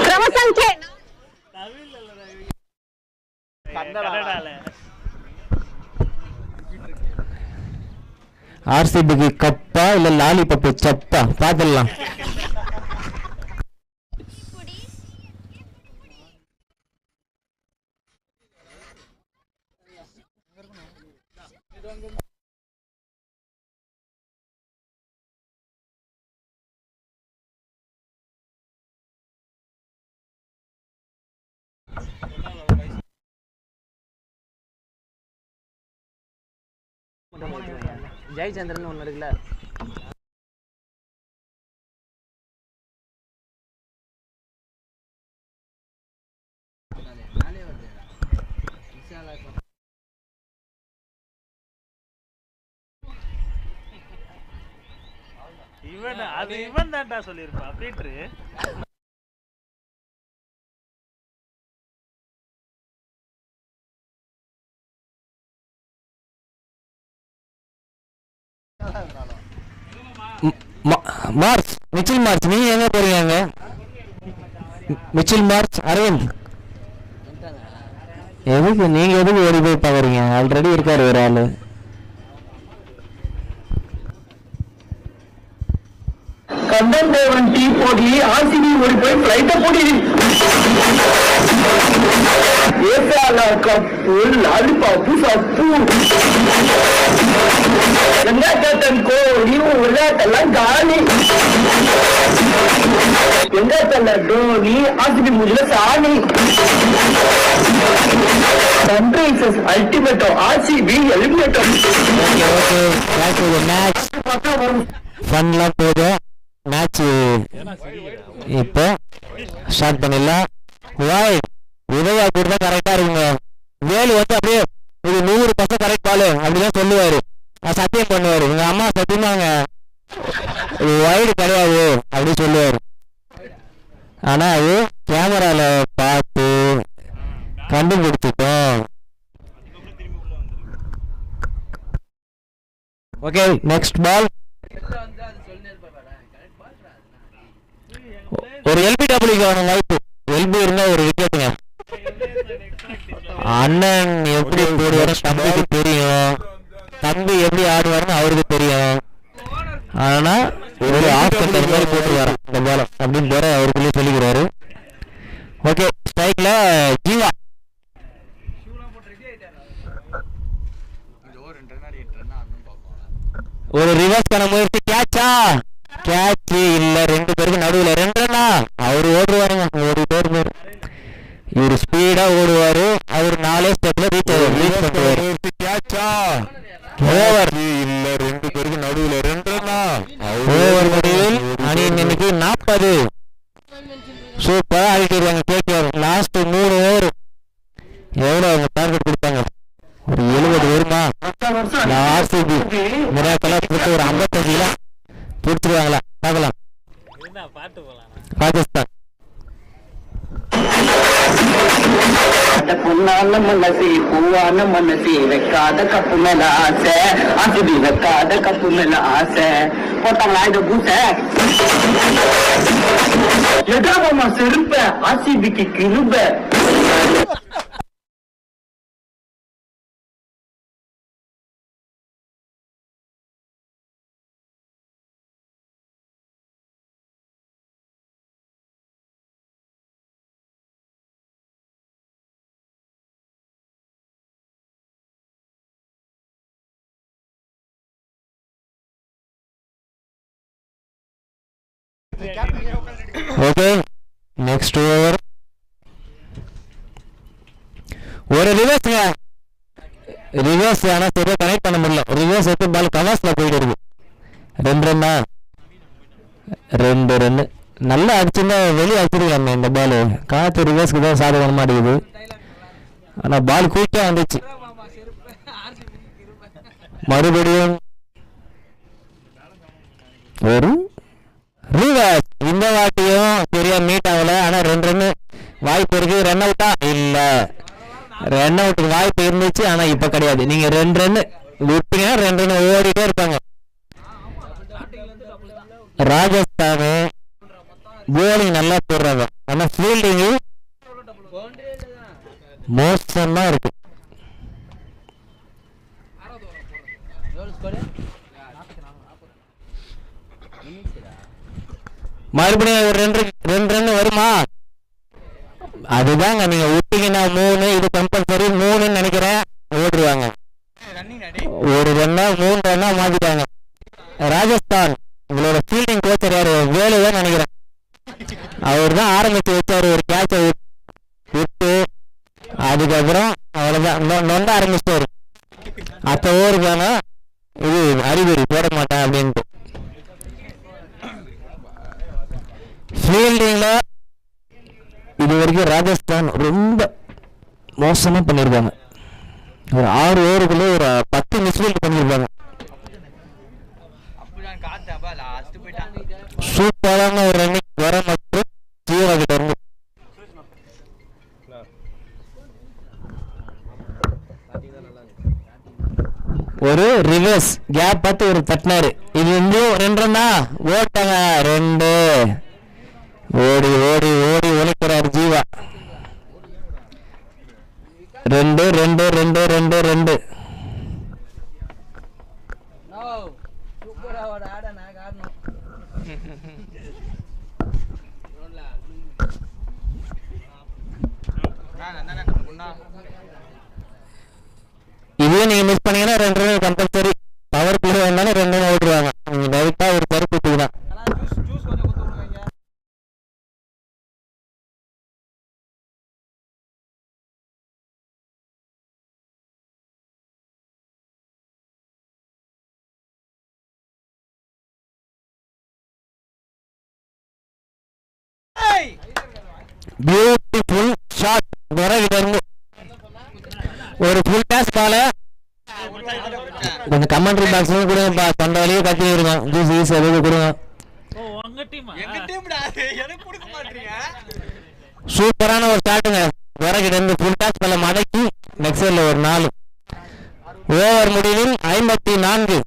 ಕ್ರಮ ಸಂಖ್ಯೆ ஆர்சிபிக்கு கப்பா இல்ல லாலிபப்பு சப்பா பாத்துடலாம். ஜெயச்சந்திரன் ஒண்ணு இருக்குல்ல, இவன் தான்டா சொல்லியிருப்பான் பீட்ரு. மார்ச், மிச்சில் மார்ச், நீங்க எங்க போறீங்க? மிச்சில் மார்ச், அரவிந்த் எதுக்கு நீங்க எதுக்கு ஓடி போய் பாக்குறீங்க? ஆல்ரெடி இருக்காரு ஒரு ஆளு. கந்தன் தேவன் டீ போட்டி ஆர்சிபி ஓடி போய் பிளைட்ட போடி கப்பு லாலிபாப்பு சப்பு விளையாட்டன் கோடி விளையாட்டெல்லாம் காலி. எங்க தல டோனி ஆர்சிபி மூஞ்சில சாணி. சன்ரைசர்ஸ் அல்டிமேட்டோ ஆர்சிபி எலிமினேட்டோ. மேட்ச் ஃபன்லாம் போகுது. மேட்ச் இப்போ ஸ்டார்ட் பண்ணிடலாம். வாய் உதயா கூட கரெக்டா இருக்குங்க. வேலு வந்து அப்படியே இது 100% கரெக்ட் பாலு அப்படிதான் சொல்லுவாரு, சத்தியம் பண்ணுவாரு. எங்க அம்மா சத்தியமாங்க இது வைடு கிடையாது அப்படி சொல்லுவாரு. ஆனா அது கேமரால பார்த்து கண்டுபிடிச்சிட்டோம். Okay next ball. ஒரு எல்பிடபிள்யூக்கு வேணும் வாய்ப்பு. எல்பி இருந்தா ஒரு விக்கெட்டுங்க. அண்ணன் எப்படி போடுவாரு தம்பிக்கு தெரியும், தம்பி எப்படி ஆடுவாருன்னு அவருக்கு தெரியும். ஆனா ஒரு ஆஃப் கண்டர் மாதிரி போட்டு வர இந்த பால் அப்படின்னு போற அவருக்குள்ளே சொல்லிக்கிறாரு. ஓகே ஸ்ட்ரைக்ல ஜீவா ஒரு ரிவர்ஸ் பண்ண முயற்சி. கேட்சா கேட்ச் இல்ல, 2 பேருக்கு நடுவுல 2 ரன்னா. அவரு ஓடுவாருங்க, ஒரு பேர் இவரு ஸ்பீடா ஓடுவாரு. அவரு 4 ஸ்டெப்ல ரீச் பண்ணுவாரு. கேட்சா ஓவர் இல்ல, 2 பேருக்கு நடுவுல 2 ரன்னா. ஓவர் முடிவில் அணி இன்னைக்கு 40. சூப்பரா ஆடிட்டு கேட்கிறாரு. லாஸ்ட் 3 ஓவர் எவ்வளவு அவங்க டார்கெட் கொடுத்தாங்க? ஒரு 70 வருமா? ஆர்சிபி மிராக்கெல்லாம் கொடுத்து ஒரு 55 பிடிச்சிருவாங்களா பார்க்கலாம். ராஜஸ்தான் பொன்னான மனசு பூவான மனசு வைக்காத கப்பு மேல ஆசை. ஆர்சிபி வைக்காத கப்பு மேல ஆசை. போட்டாங்களா இத பூச எதாவமா செருப்ப ஆர்சிபிக்கு கிருப. Okay next over. ஒரு ரிவர்ஸ்ங்க, ரிவர்ஸ் ஆனா சரியா கனெக்ட் பண்ண முடியல. ரிவர்ஸ் எடுத்து பால் கவாஸ்ல போயிட்டு இருக்கு. 2 ரன்னா, 2 ரன்னு நல்லா அடிச்சுன்னா வெளியே அடிச்சிருக்காங்க. இந்த பால் காத்து ரிவர்ஸ்க்கு தான் சாதகமாக அடிக்குது. ஆனா பால் குயிக்கா வந்துச்சு. மறுபடியும் ஒரு ரிவர்ஸ். இந்த வாட்டியும் சரியா மீட் ஆகல. ஆனா 2 ரன்னு வாய்ப்பு இருக்கு. ரன் அவுட்டா இல்ல, ரன் அவுட்டுக்கு வாய்ப்பு இருந்துச்சு. ஆனா இப்ப கிடையாது. நீங்க 2 ரன்னு விட்டீங்கன்னா 2 ரன் ஓடிட்டே இருப்பாங்க. ராஜஸ்தான் போலிங் நல்லா போடுறாங்க. ஆனா ஃபீல்டிங் மோசமா இருக்கு. மறுபடியும் ஒரு 2 ரன் வருமா? அதுதாங்க நீங்க விட்டீங்கன்னா 3, இது கம்பல்சரி 3ன்னு நினைக்கிறேன். ஓடுவாங்க. ஒரு ரன்னா 3 ரன்னா மாத்திட்டாங்க. ராஜஸ்தான் உங்களோட ஃபீல்டிங் கோச்சர் யாரு? வேலுதான் நினைக்கிறேன். அவர் தான் ஆரம்பிச்சு வச்சாரு. ஒரு கேட்சை விட்டு அதுக்கப்புறம் அவ்வளவுதான் நொண்ட ஆரம்பிச்சிட்டாரு. அடுத்த ஓவருக்கான இது அறிகுறி போட மாட்டேன் அப்படின்ட்டு. ஃபீல்டிங்ல இது வரைக்கும் ராஜஸ்தான் ரொம்ப மோசமா பண்ணிருக்காங்க. ஒரு 6 ஓவருக்குள்ள ஒரு 10 மிஸ்ஃபீல்ட் பண்ணிருப்பாங்க. சூப்பரான ஒரு ரன்னிங் வர மற்றும் ஜீவா கிட்ட இருந்து ஒரு ரிவர்ஸ் கேப் பார்த்து ஒரு தட்டினாரு. இது வந்து 2 ரன்னா ஓட்டாங்க. 2 ஓடி ஓடி ஓடி உழைக்கிறார் ஜீவா. 2 2 2 2 2. இதே நீங்க மிஸ் பண்ணீங்கன்னா 2 ரன் கம்பல்சரி. பவர் பிளே வந்தாலும் 2 ரன் ஓடுவாங்க. நீங்க டைரக்டா ஒரு கருப்பு தான். பியூட்டிஃபுல் ஷாட் துரைகிட்ட இருந்து ஒரு ஃபுல் டாஸ் பால கொஞ்சம் கமெண்ட்ரி பாக்ஸ்ல கொடுங்க, தொண்டை வழியே கத்தி இருக்கும், ஜூஸ் ஈஸ் எதுவும் கொடுங்க. சூப்பரான ஒரு ஷாட்டுங்க துரைகிட்ட இருந்து ஃபுல் டாஸ் பால மடக்கி நெக்ஸ்ட் சைட்ல ஒரு 4. ஓவர் முடிவில் 54.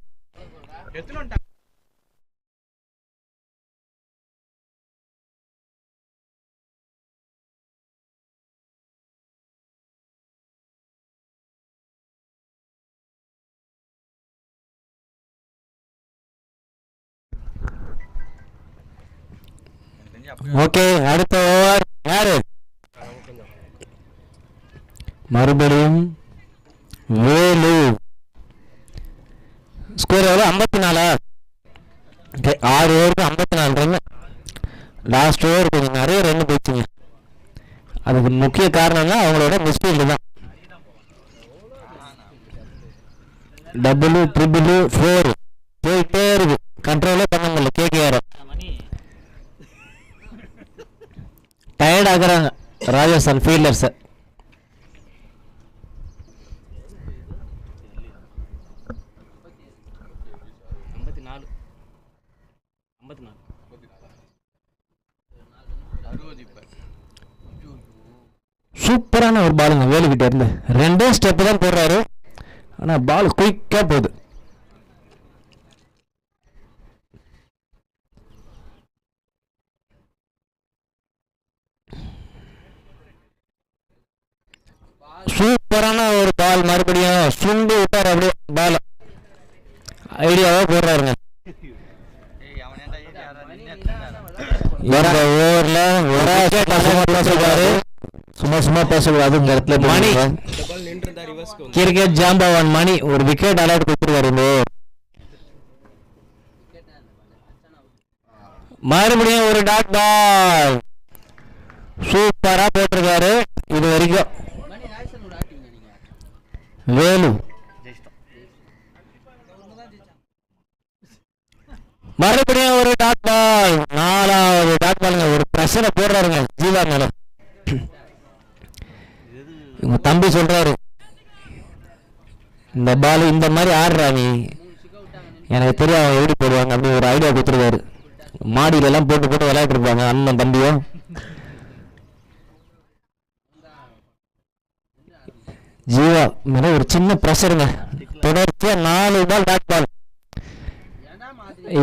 ஓகே, அடுத்த ஓவர் யாரு? மறுபடியும் வேலு. ஸ்கோர் எவ்வளோ? 54. 6 ஓவருக்கு 54 ரன். லாஸ்ட் ஓவர் கொஞ்சம் நிறைய ரன் போச்சுங்க. அதுக்கு முக்கிய காரணம்னா அவங்களோட மிஸ்ஃபீல்டு தான். டபுள் ட்ரிபிள் 4 போயிட்டே இருக்கு, கண்ட்ரோலே பண்ண முடியல. கேகேஆர் டயர்ட் ஆகுறாங்க ராஜஸ்தான் ஃபீல்டர்ஸை. சூப்பரான ஒரு பாலுங்க வேலுக்கிட்ட இருந்து. 2 ஸ்டெப் தான் போடுறாரு, ஆனா பால் குயிக்கா போகுது. சூப்பரான ஒரு பால், மறுபடியும் சுண்டு விட்டார் அப்படியே பால். ஐடியாவா போடுறாருங்க. ஓவர்ல பேசுவாரு, சும்மா சும்மா பேசக்கூடாது. இந்த இடத்துல மணி கிரிக்கெட் ஜாம்பவான் மணி ஒரு விக்கெட் அலர்ட் கொடுத்துருக்காரு. மறுபடியும் ஒரு டாட் பால் சூப்பரா போட்டிருக்காரு. இது வரைக்கும் வேலு. மறுபடியும் ஒரு டாட் பால், 4வது டாட் பாலுங்க. ஒரு பிரஷரை போடுறாருங்க ஜீவா மேல. உங்க தம்பி சொல்றாரு, இந்த பால் இந்த மாதிரி ஆடுறா நீ, எனக்கு தெரியும் அவன் எப்படி போடுவாங்க அப்படின்னு ஒரு ஐடியா கொடுத்துருக்காரு. மாடியில எல்லாம் போட்டு போட்டு விளையாட்டு இருப்பாங்க அண்ணன் தம்பியும். ஜீவா மேல ஒரு சின்ன பிரஷருங்க. தொடர்ச்சியா 4 பால் டாட் பால்.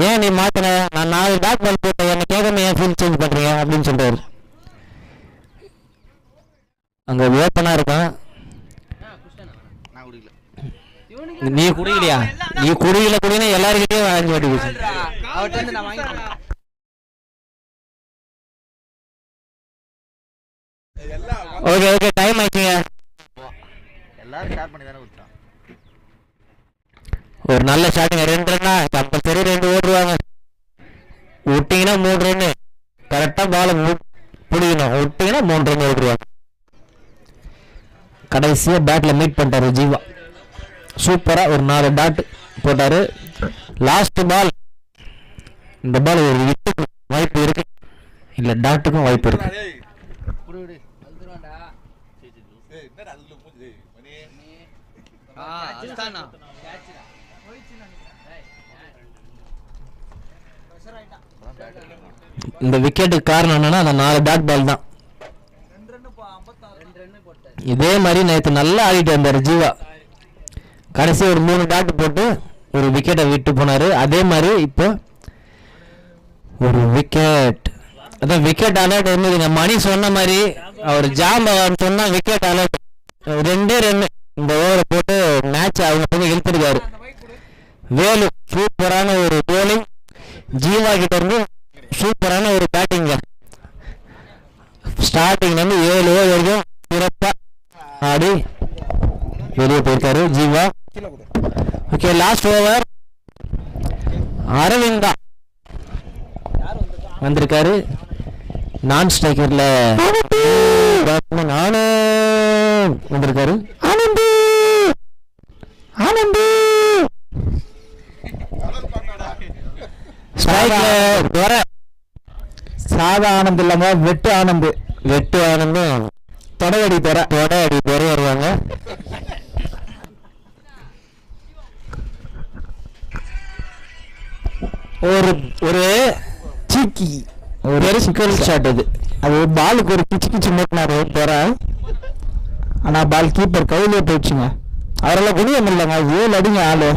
ஏன் நீ மாத்தின? நான் 4 டாட் பால் போட்டேன், என்ன கேட்காம ஏன் ஃபீல்ட் சேஞ்ச் பண்றீங்க அப்படின்னு சொல்றாரு. அங்க ஓப்பனா இருக்கான். நீ குடிக்கலையா? நீ குடிக்கல குடினா எல்லாருக்கிட்டையும் 5 வாட்டி பேசு. ஓகே ஓகே, டைம் ஆயிடுச்சுங்க. எல்லாரும் ஷேர் பண்ணி தானே கொடுத்தான். ஒரு நல்ல ஷாட்டுங்க. 2 ரன்னா கம்பல்சரி 2 ஓடுவாங்க. விட்டீங்கன்னா 3 ரன்னு. கரெக்டா பால பிடிக்கணும். விட்டீங்கன்னா 3 ரன் ஓடுவாங்க. கடைசியா பேட்ல மீட் பண்ணிட்டாரு ஜீவா. சூப்பரா ஒரு 4 டாட் போட்டாரு. லாஸ்ட் பால், இந்த பால் ஒரு விட்டுக்கு வாய்ப்பு இருக்கு, இல்ல டாட்டுக்கும் வாய்ப்பு இருக்கு. இந்த விக்கெட்டுக்கு காரணம் என்னன்னா அந்த 4 டாட் பால் தான். இதே மாதிரி நேற்று நல்லா ஆடிட்டு வந்தாரு ஜீவா. கடைசி ஒரு 3 டாட் போட்டு ஒரு விக்கெட்டை விட்டு போனாரு. அதே மாதிரி இப்போ ஒரு விக்கெட், அதான் விக்கெட் அலர்ட் இருந்ததுங்க. மணி சொன்ன மாதிரி அவர் ஜாம்பவான் சொன்னா விக்கெட் அலர்ட். 2 ரன் இந்த ஓவரை போட்டு மேட்ச் அவங்க கொஞ்சம் இழுத்துருக்காரு. வேலு சூப்பரான ஒரு போலிங், ஜீவா கிட்ட இருந்து சூப்பரான ஒரு பேட்டிங்க. ஸ்டார்டிங்ல இருந்து 7 ஓவர் வரைக்கும் சிறப்பா ஆடி வெளியே போயிருக்காரு Jeeva. Okay, last over Aravinda வந்திருக்காரு. நான் ஸ்ட்ரைக்கர்ல நானே வந்திருக்காரு. ஆனந்தி ஆனந்தி ஸ்ட்ரைக்ல வர சாதா ஆனந்த் இல்லாம வெட்டு ஆனந்த். வெட்டு ஆனந்தும் தொடை அடி பெற வருவாங்க. ஒரு சீக்கி ஒரு சிக்கல் ஷாட் அது பாலுக்கு ஒரு கிச்சு கிச்சு மூட்டினாரு பெற. ஆனா பால் கீப்பர் கையிலே போயிடுச்சுங்க. அவரெல்லாம் குடியம் இல்லைங்க. 7 அடிங்க ஆளு.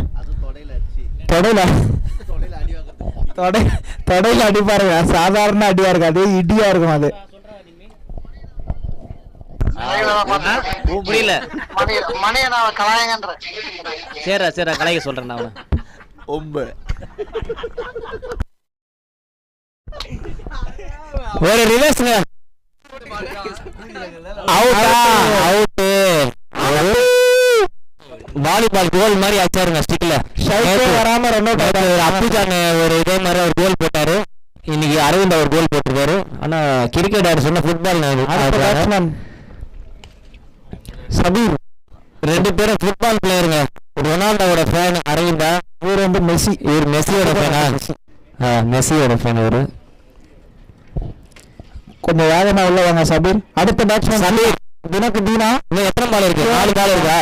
தொடையில அடி பாருங்க. சாதாரண அடியா இருக்காது, இடியா இருக்கும் அது. புரியல. சரிடா கலாய்க்க சொல்றேன் நான். ஒரு ரிவர்ஸ்ங்க. வாலிபால் கோல் மாதிரி ஆச்சாருங்க. ஸ்டிக்ல வராம அப்புஜான ஒரு இதே மாதிரி ஒரு கோல் போட்டாரு. இன்னைக்கு அரவிந்த் அவர் கோல் போட்டிருக்காரு. ஆனா கிரிக்கெட் ஆடு சொன்ன ஃபுட்பால் சபீர் 2 பேரும் ஃபுட்பால் பிளேயருங்க. ரொனால்டோவோட ஃபேன் அரவிந்தா. இவர் வந்து மெஸ்ஸி. இவர் மெஸ்ஸியோட ஃபேனா? மெஸ்ஸியோட ஃபேன் இவரு. கொஞ்சம் வேகமா உள்ள வாங்க சபீர். அடுத்த பேட்ஸ்மேன் சபீர். தினக்கு தீனா. இன்னும் எத்தனை பால் இருக்கு? 4 பால் இருக்கா?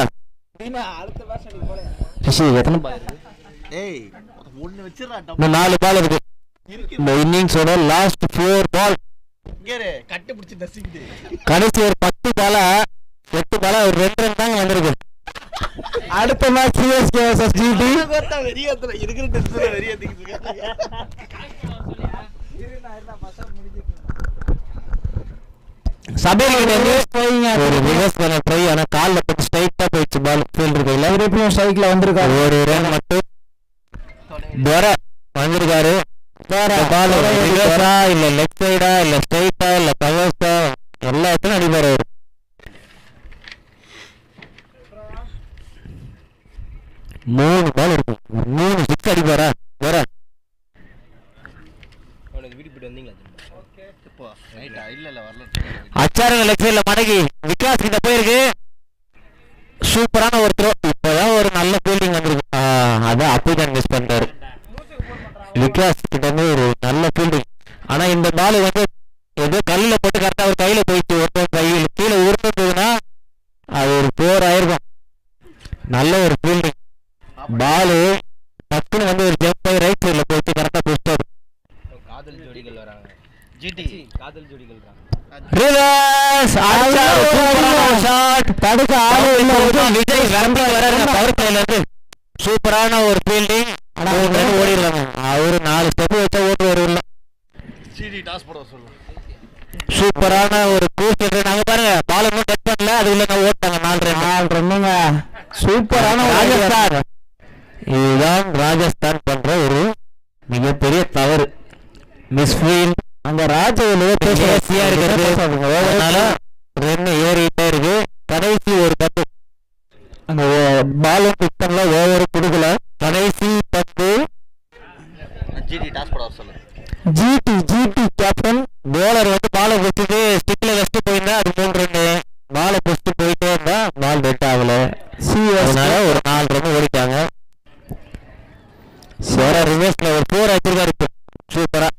எத்தனை பால் இருக்கு? இன்னும் 4 பால் இருக்கு. இந்த இன்னிங்ஸோட லாஸ்ட் 4 பால். கடைசி ஒரு 10 பால 8 பால ஒரு 2 ரன் தான் வந்திருக்கு. அடுத்த match CSK vs GT. Sabeer ஒரு ரிவர்ஸ் பண்ண ட்ரை. ஆனா கால்ல போட்டு ஸ்ட்ரைட்டா போயிடுச்சு பால். ஃபீல்டர் கையில திருப்பியும் ஸ்ட்ரைக்ல வந்திருக்காரு. ஒரு ரன் மட்டும் துரை வந்திருக்காரு. பால் ரிவர்ஸா இல்ல லெஃப்ட் சைடா இல்ல ஸ்ட்ரைட்டா இல்ல கவர்ஸா எல்லாத்தையும் அடிப்பாரு அவரு. மூணு பால் இருக்கும். 3 6 அடிப்பாரா துரை? அச்சாருங்க லெஃப்ட் சைடுல மடக்கி விகாஸ் கிட்ட போயிருக்கு. சூப்பரான ஒரு த்ரோ. இப்பதான் ஒரு நல்ல ஃபீல்டிங் வந்திருக்கு. அதான் அப்புதான் மிஸ் பண்றாரு. விகாஸ் கிட்ட இருந்து ஒரு நல்ல ஃபீல்டிங். ஆனா இந்த பால் வந்து ஏதோ கல்லில போட்டு கரெக்டா ஒரு கையில போயிடுச்சு. ஒரு கையில் கீழே உருட்டுனா அது ஒரு 4 ஆயிருக்கும். நல்ல ஒரு ஃபீல்டிங். பாலு டக்குன்னு வந்து ஒரு ஜம்ப் ஆகி ரைட் சைட்ல போயிட்டு கரெக்டா போயிட்டாரு. காதல் ஜோடிகள் வராங்க. ஜிடி காதல் ஜோடிகள் வராங்க. Reverse shot. தடுக்க ஆளே இல்ல. விஜய் வரம்பு வராருங்க பவர் பிளேல இருந்து. சூப்பரான ஒரு ஃபீல்டிங். ஓடிடுறாங்க. அவரு 4 ஸ்டெப் வச்சா ஓட்டு வரும்ல. சூப்பரான ஒரு கூஸ்ட். நாங்க பாருங்க பால் இன்னும் டச் பண்ணல. அது உள்ள நான் ஓட்டாங்க 4 ரன்னுங்க. சூப்பரான ராஜஸ்தான். இதுதான் ராஜஸ்தான் பண்ற ஒரு மிகப்பெரிய தவறு. மிஸ்ஃபீல்ட். அந்த ராஜ்யா இருக்கிறது. அதனால ரன் ஏறிட்டே இருக்கு. கடைசி ஒரு 10. அந்த பாலும் பிக் பண்ணல. ஓவர் கொடுக்கல. கடைசி 10. ஜிடி கேப்டன் போலர் வந்து பாலை பிடிச்சிட்டு ஸ்டிக்ல வெஸ்ட் போயிருந்தா அது 3 ரன். பாலை பிடிச்சிட்டு போயிட்டே இருந்தா பால் டெட் ஆகல. அதனால ஒரு 4 ரன் ஓடிட்டாங்க. சேரா ரிவர்ஸ்ல ஒரு 4 அடிச்சிருக்காரு. சூப்பரா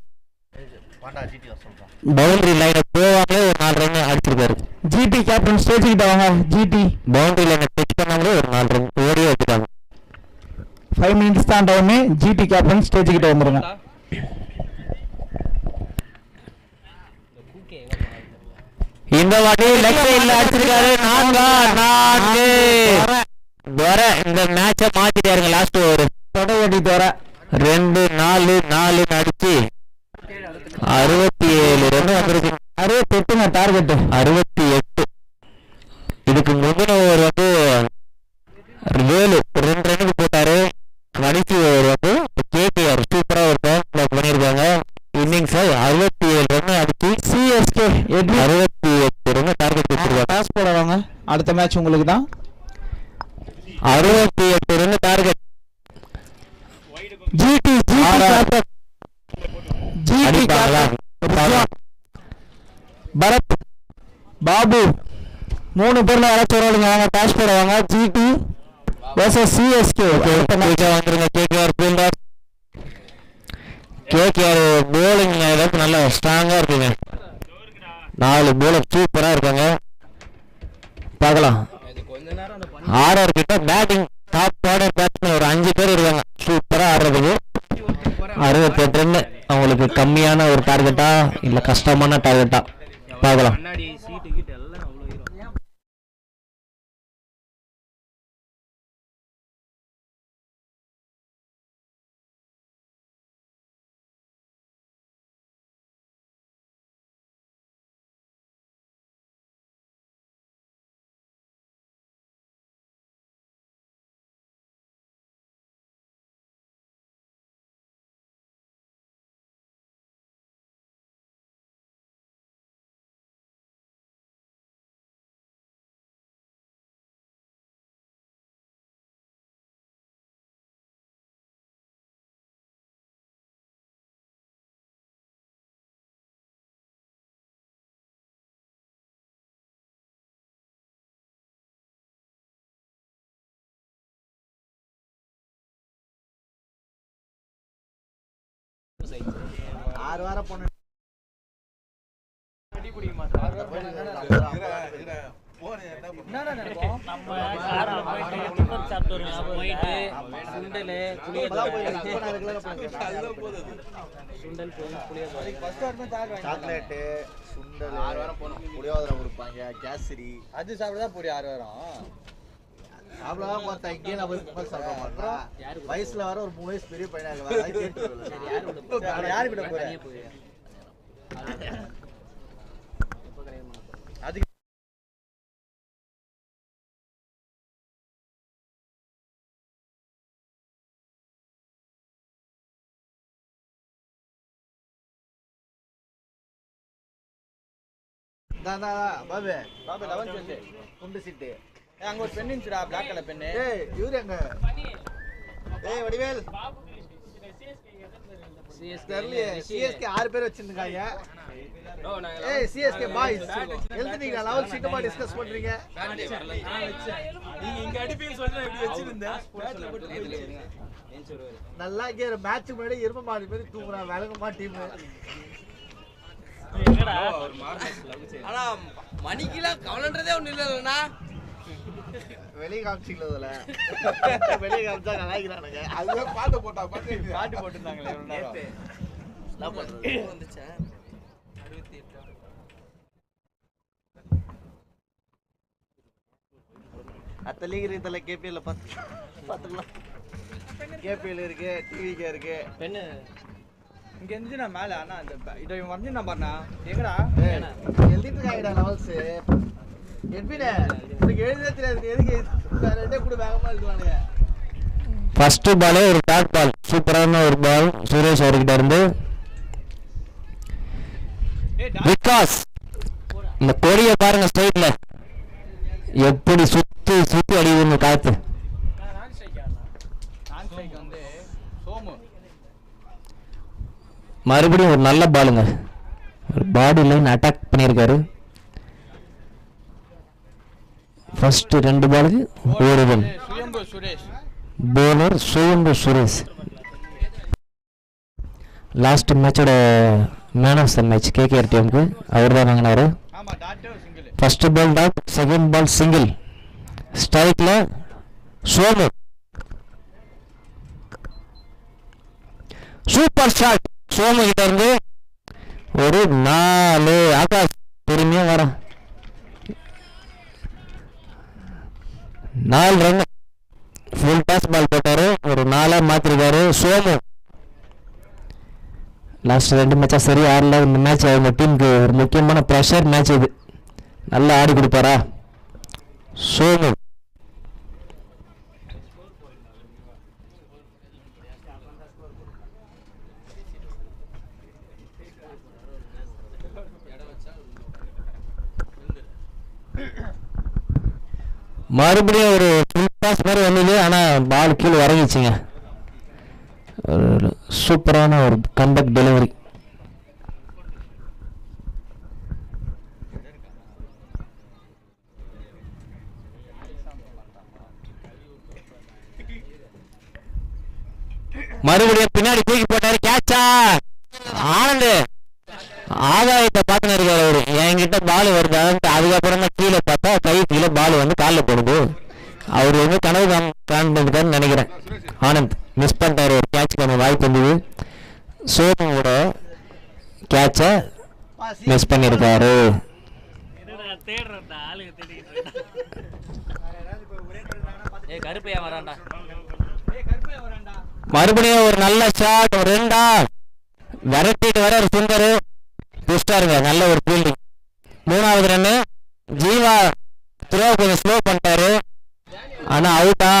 பவுண்டரி லைனை போவாமலே ஒரு 4 ரன் அடிச்சிருக்காரு. ஜிடி கேப்டன் ஸ்டேஜ் கிட்ட வாங்க. ஜிடி பவுண்டரி லைனை டச் பண்ணாமலே ஒரு 4 ரன் ஓடியே வச்சுட்டாங்க. 5 மினிட்ஸ் தான் டவுன். ஜிடி கேப்டன் ஸ்டேஜ் கிட்ட வந்துருங்க. இந்த வாட்டி லெக் சைடுல அடிச்சிருக்காரு. 4 துரை இந்த மேட்சை மாத்திட்டாருங்க. லாஸ்ட் ஓவர் தொடவடி துரை 2 4 4 அடிச்சு 67 ரன் வந்திருக்கு. 68 டார்கெட். 68. இதுக்கு முந்தின ஓவர் வந்து 7 2 ரன்னுக்கு போட்டாரு. கடைசி ஓவர் வந்து கேகேஆர் சூப்பரா ஒரு பேக் பண்ணிருக்காங்க. இன்னிங்ஸ் 67 ரன் அடிச்சு சிஎஸ்கே 68 ரன் டார்கெட் வச்சிருக்காங்க. டாஸ் போடுவாங்க. அடுத்த மேட்ச் உங்களுக்கு தான். 68 run target. GT Bharath Babu 3 பேர்ல யாராச்சும் வருவாங்க. அவங்க டாஸ் போடுவாங்க. GT vs CSK. வந்துருங்க கேகேஆர் ஃபீல்டர். கேகேஆர் போலிங் நல்லா ஸ்ட்ராங்கா இருக்குங்க. 4 போலர் இல்லை கஷ்டமான டார்கெட்டா பார்க்கலாம். முன்னாடி சீட்டு கிட்ட எல்லாம் அவ்வளோ ஹீரோ. ஆறு வாரம் பொண்ணு நம்ம கார்ல போயிட்டு டிஃபன் சாப்பிட்டு வருவோம். போயிட்டு சுண்டல் சாக்லேட்டு சுண்டல் 6 வாரம் போனோம். புளியோதரை கொடுப்பாங்க, கேசரி. அது சாப்பிட போடி 6 வாரம் சாப்பிடலாம் பார்த்தா இங்கே நம்ம சாப்பிட மாட்டோம். வயசுல வர ஒரு 3 வயசு பெரிய பையனாக யாரு கிட்ட போறேன். பாபு பாபு 11 குண்டு சீட்டு அங்க ஒரு பென் இருந்துடா, பிளாக் கலர் பென். ஏய் இவரு எங்க? ஏய் வடிவேல் சிஎஸ்கே 6 பேர் வச்சிருக்காங்க. ஏய் சிஎஸ்கே பாய்ஸ் எழுதுனீங்க லெவல் சீட் பத்தி டிஸ்கஸ் பண்றீங்க. நீங்க இங்க அடிப்பீங்க சொல்றேன். எப்படி வச்சிருந்தா நல்லா இங்க மேட்ச் முன்னாடி எருமை மாடி மாதிரி தூங்குறான். விலகமா டீம் ஆனா மணிக்கெல்லாம் கவலைன்றதே ஒண்ணு இல்லைன்னா வெளியே காமிச்சிங்களதுல வெளியே காமிச்சா நல்லாக்கிறானுங்க. அதுவே பாட்டு போட்டா பாட்டு போட்டுருந்தாங்களே வந்துச்சா 68 அத்த லீக் இருக்குதுல கேபிஎல்ல பார்த்துக்கலாம். கேபிஎல் இருக்கு, டிவிகே இருக்கு. பெண்ணு இங்க இருந்துச்சு மேல. ஆனா இந்த இதை வந்து நான் பாருண்ணா எங்கடா எழுதிட்டு இருக்காங்கடா லெவல்ஸ். எப்படினே உனக்கு எழுதவே தெரியாது, எதுக்கு ரெண்டே கூட வேகமா எழுதுவானுங்க. ஃபர்ஸ்ட் பாலே ஒரு டாட் பால், சூப்பரான ஒரு பால் சுரேஷ் அவர்கிட்ட இருந்து. விகாஸ் இந்த கொடிய பாருங்க ஸ்ட்ரைட்ல எப்படி சுத்தி சுத்தி அடிக்குதுன்னு காத்து. வந்து சோமு மறுபடியும் ஒரு நல்ல பாலுங்க, ஒரு பாடி லைன் அட்டாக் பண்ணியிருக்காரு. ஃபர்ஸ்ட் 2 பாலுக்கு ஒரு run. Suyambu Suresh bowler Suyambu Suresh last மேட்சோட man of the match KKR டீமுக்கு அவர் தான் வாங்கினாரு. ஆமா dot single. First ball dot, second ball single. ஸ்ட்ரைக்ல சோமு சூப்பர் ஷாட். சோமு கிட்ட இருந்து ஒரு 4. ஆகாஷ் பொறுமையா வர 4 ரன். ஃபுல் டாஸ் பால் போட்டாரு, ஒரு 4 மாத்திருக்காரு சோமு. லாஸ்ட் 2 மேட்சா சரி ஆடல. இந்த மேட்ச் அவங்க டீமுக்கு ஒரு முக்கியமான ப்ரெஷர் மேட்ச் இது. நல்லா ஆடி கொடுப்பாரா சோமு? மறுபடியும் ஒரு ஃபுல் பாஸ் மாதிரி வந்தது, ஆனால் பால் கீழே இறங்கிச்சிங்க. ஒரு சூப்பரான ஒரு கம்பேக் டெலிவரி. மறுபடியும் பின்னாடி தூக்கி போட்டாரு, கேட்சா ஆனந்த். ஆதாயத்தை பார்த்துன்னு இருக்காரு அவரு. என்கிட்ட பால் வருது, அதுக்கப்புறம் தான் கீழே பார்த்தா கை கீழே பால் வந்து காலில் போடுது. அவர் வந்து கனவு காண்பிருக்காருன்னு நினைக்கிறேன். ஆனந்த் மிஸ் பண்ணிட்டாரு, ஒரு கேட்ச் பண்ண வாய்ப்பு வந்தது. சோமோட கேட்சை மிஸ் பண்ணியிருக்காரு. தேடுறா ஆளுங்க தேடிக்கிட்டு கருப்பையா வரான்டா. மறுபடியும் ஒரு நல்ல ஷாட், ஒரு 2 விரட்டிட்டு வர ஒரு சுந்தர் புஷ்டாருங்க. நல்ல ஒரு ஃபீல்டிங். 3வது ரன்னு. ஜீவா த்ரோ கொஞ்சம் ஸ்லோ பண்ணிட்டாரு. ஆனா அவுட்டா?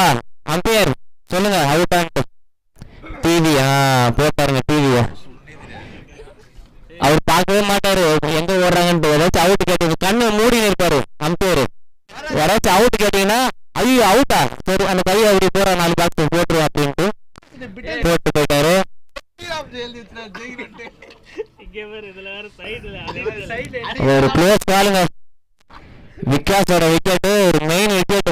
அம்பையர் சொல்லுங்க அவுட்டான்ட்டு. டிவி போட்டாருங்க டிவிய. அவர் பார்க்கவே மாட்டாரு எங்க ஓடுறாங்கன்ட்டு. ஏதாச்சும் அவுட் கேட்டீங்க கண்ணு மூடி இருப்பாரு அம்பையர். யாராச்சும் அவுட் கேட்டீங்கன்னா ஐயோ அவுட்டா, சரி அந்த கையை அப்படி போற 4 பாக்ஸ் போட்டுருவோம் அப்படின்ட்டு போட்டு போயிட்டாரு. ஒரு பிளேஸ் பாருங்க. விகாஸோட விக்கெட், ஒரு மெயின் விக்கெட்.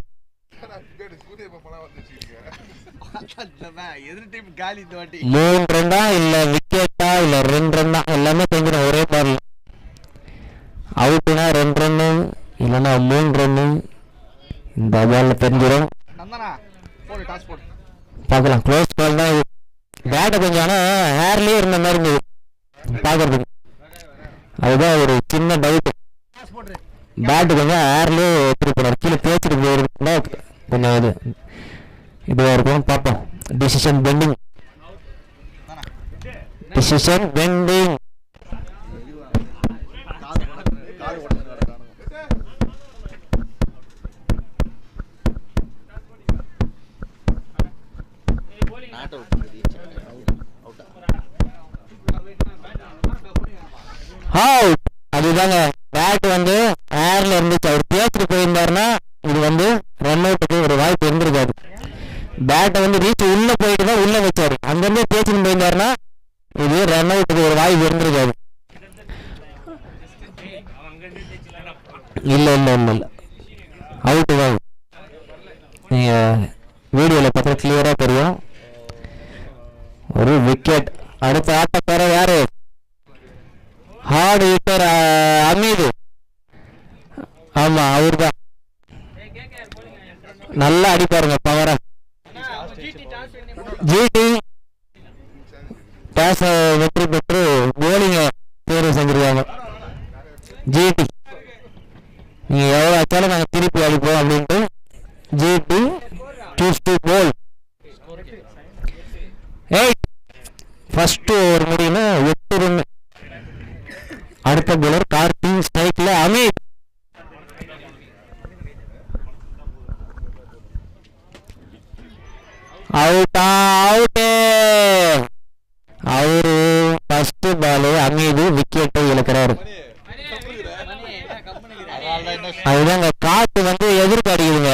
3 ரன்னா இல்ல விக்கெட்டா இல்ல 2 ரன்னா எல்லாமே தெரிஞ்சிடும் ஒரே பால். அவுட்டுனா 2 ரன்னு இல்லைன்னா 3 ரன்னு இந்த பால்ல தெரிஞ்சிடும். பார்க்கலாம். க்ளோஸ் பால் தான். பேட்டை கொஞ்சம் ஆனா ஹேர்லயே இருந்த மாதிரி இருந்தது பாக்குறதுக்கு. அதுதான் ஒரு சின்ன டவுட். பேட்டு கொஞ்சம் ஹேர்லயே எடுத்துட்டு போனார். கீழே தேய்ச்சிட்டு போயிருந்தா கொஞ்சம் இதுவாக இருக்கும். பார்ப்போம். Decision bending. அதுதாங்க பேட் வந்து ஏர்ல இருந்துச்சு. அவர் பேசிட்டு போயிருந்தாருன்னா இது வந்து ரன் அவுட்டுக்கு ஒரு வாய்ப்பு இருந்திருக்காது. பேட்டை வந்து ரீச் உள்ள போயிட்டு தான் உள்ள வச்சாரு. அங்கிருந்தே பேசிட்டு போயிருந்தாருன்னா இது ரன் அவுட்டுக்கு ஒரு வாய்ப்பு இருந்திருக்காது. இல்ல இல்ல இல்ல இல்ல அவுட்டு தான். நீங்க வீடியோல பார்த்தா கிளியரா தெரியும். ஒரு விக்கெட். அடுத்த ஆட்டக்கார யாரு? Heart hitter Hameed. ஆமா அவரு தான். நல்லா அடிப்பாருங்க பவரா. ஜிடி டாஸ் வெற்றி பெற்று போலிங்க தேர்வு செஞ்சிருக்காங்க. ஜிடி நீங்க எவ்வளவு ஆச்சாலும் நாங்க திருப்பி அடிப்போம் அப்படின்ட்டு GT choose to bowl. First over முடியும்னா 8 ரன். அடுத்த போலர் கார்த்தி. ஸ்ட்ரைக்ல அமீத். அவுட்டா? அவுட்டு. அவரு ஃபர்ஸ்ட் பால் அமீது விக்கெட்டை இழக்கிறாரு. அதுதாங்க காத்து வந்து எதிர்ப்பு அடிக்குதுங்க.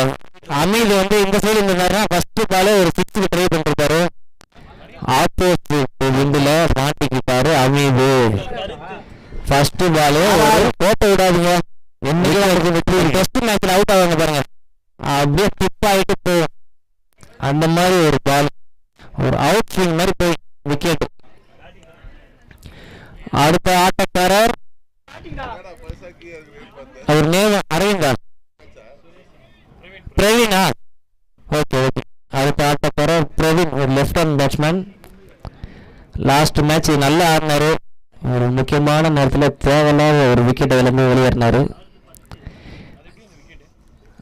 அமீது வந்து இந்த சைடு இருந்தாருன்னா ஃபர்ஸ்ட் பால் ஒரு 6க்கு ட்ரை பண்ணிருப்பாரு. ஆப்போசிட் விண்டுல மாட்டிக்கிட்டாரு அமீது. ஃபர்ஸ்ட் பால் போட்ட விடாதுங்க. என்னைக்கு டெஸ்ட் மேட்ச்ல அவுட் ஆவாங்க பாருங்க, அப்படியே டிப் ஆகிட்டு போகும். அந்த மாதிரி ஒரு பால், ஒரு அவுட் ஸ்விங் மாதிரி போய் விக்கெட். அடுத்த ஆட்டக்காரர் அவர் நேம் அரவிந்தா பிரவீனா. Okay okay. அடுத்த ஆட்டக்காரர் பிரவீன், ஒரு left hand batsman. Last match நல்லா ஆடினாரு. ஒரு முக்கியமான நேரத்தில் தேவையில்லாத ஒரு விக்கெட்டை விளம்பி வெளியேறினாரு.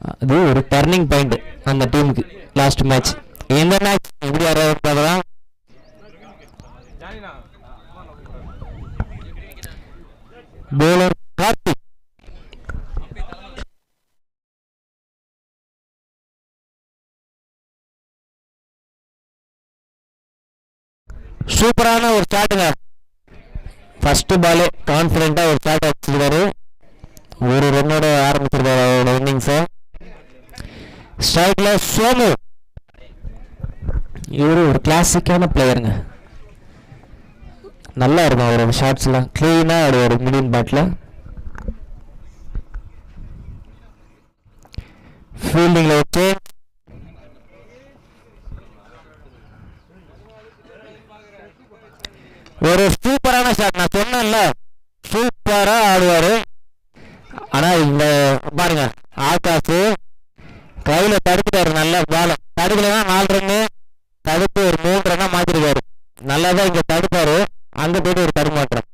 அது ஒரு டர்னிங் பாயிண்ட் அந்த டீமுக்கு லாஸ்ட் மேட்ச். இந்த மேட்ச் எப்படி ஆடுறாங்க? போலர் கார்த்திக். சூப்பரான ஒரு ஸ்டார்ட்டுங்க. ஃபர்ஸ்ட் பாலே கான்ஃபிடென்ட்டா ஒரு ஸ்டார்ட் அடிச்சிருக்காரு. ஒரு ரன்னோட ஆரம்பிச்சிருக்காரு அவரோட இன்னிங்ஸை. ஸ்ட்ரைக்ல சோமு. இவரு ஒரு கிளாசிக்கான பிளேயருங்க. நல்லா இருக்கும் அவரோட ஷாட்ஸ்லாம். கிளீனா ஒரு மிடில் பேட்ல. ஃபீல்டிங்ல வச்சு ஒரு சூப்பரான ஷாட். நான் சொன்னேன்ல சூப்பரா ஆடுவாரு. ஆனா இந்த பாருங்க ஆகாஷ் கையில தடுத்துட்டாரு. நல்ல பால தடுக்கலன்னா 4 ரன்னு, தடுப்பு ஒரு 3 ரன்னா மாத்திருக்காரு. நல்லாதான் இங்க தடுப்பாரு, அங்க போயிட்டு ஒரு தடுமாற்றம்.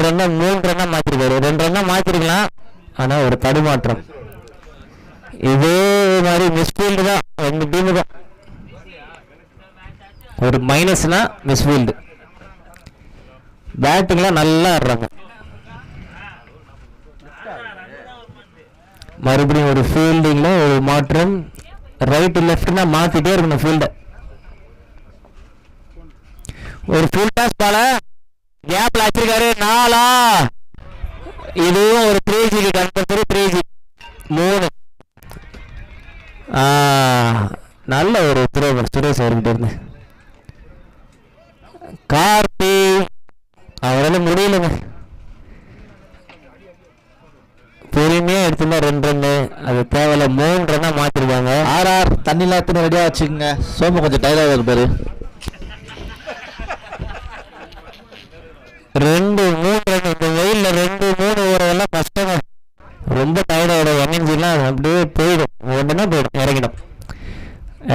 ரன்னா 3 ரன்னா மாத்திருக்காரு. 2 ரன்னா மாத்திருக்கலாம், ஆனா ஒரு தடுமாற்றம். இதே மாதிரி மிஸ்ஃபீல்டு தான் 2 டீமு தான். ஒரு மைனஸ்னா மிஸ்ஃபீல்டு. பேட்டிங்லாம் நல்லா ஆடுறாங்க. மறுபடியும் ஒரு ஃபீல்டிங்ல ஒரு மாற்றம். ரைட் லெஃப்ட்னா மாத்திட்டே இருக்கணும் ஃபீல்டை. ஒரு ஃபுல் டாஸ் பால கேப்ல வச்சிருக்காரு. 4. இதுவும் ஒரு 3G கம்பல்சரி 3G 3. நல்ல ஒரு த்ரோவர் சுரேஷ் அவர்கிட்ட இருந்து. கார்த்தி அவரால் முடியலங்க. பொறுமையா எடுத்துனா 2 ரன்னு, அது தேவையில்ல 3 ரன்னா மாத்திருக்காங்க. ஆர்ஆர் தண்ணி இல்லாத ரெடியா வச்சுக்கோங்க. சோமு கொஞ்சம் டைலாக் இருப்பாரு. 2-3 ரன். இந்த வெயில்ல 2-3 ஓவரெல்லாம் கஷ்டங்க. ரொம்ப டயர்டோட எனர்ஜிலாம் அப்படியே போயிடும், உடனே போயிடும், இறங்கிடும்.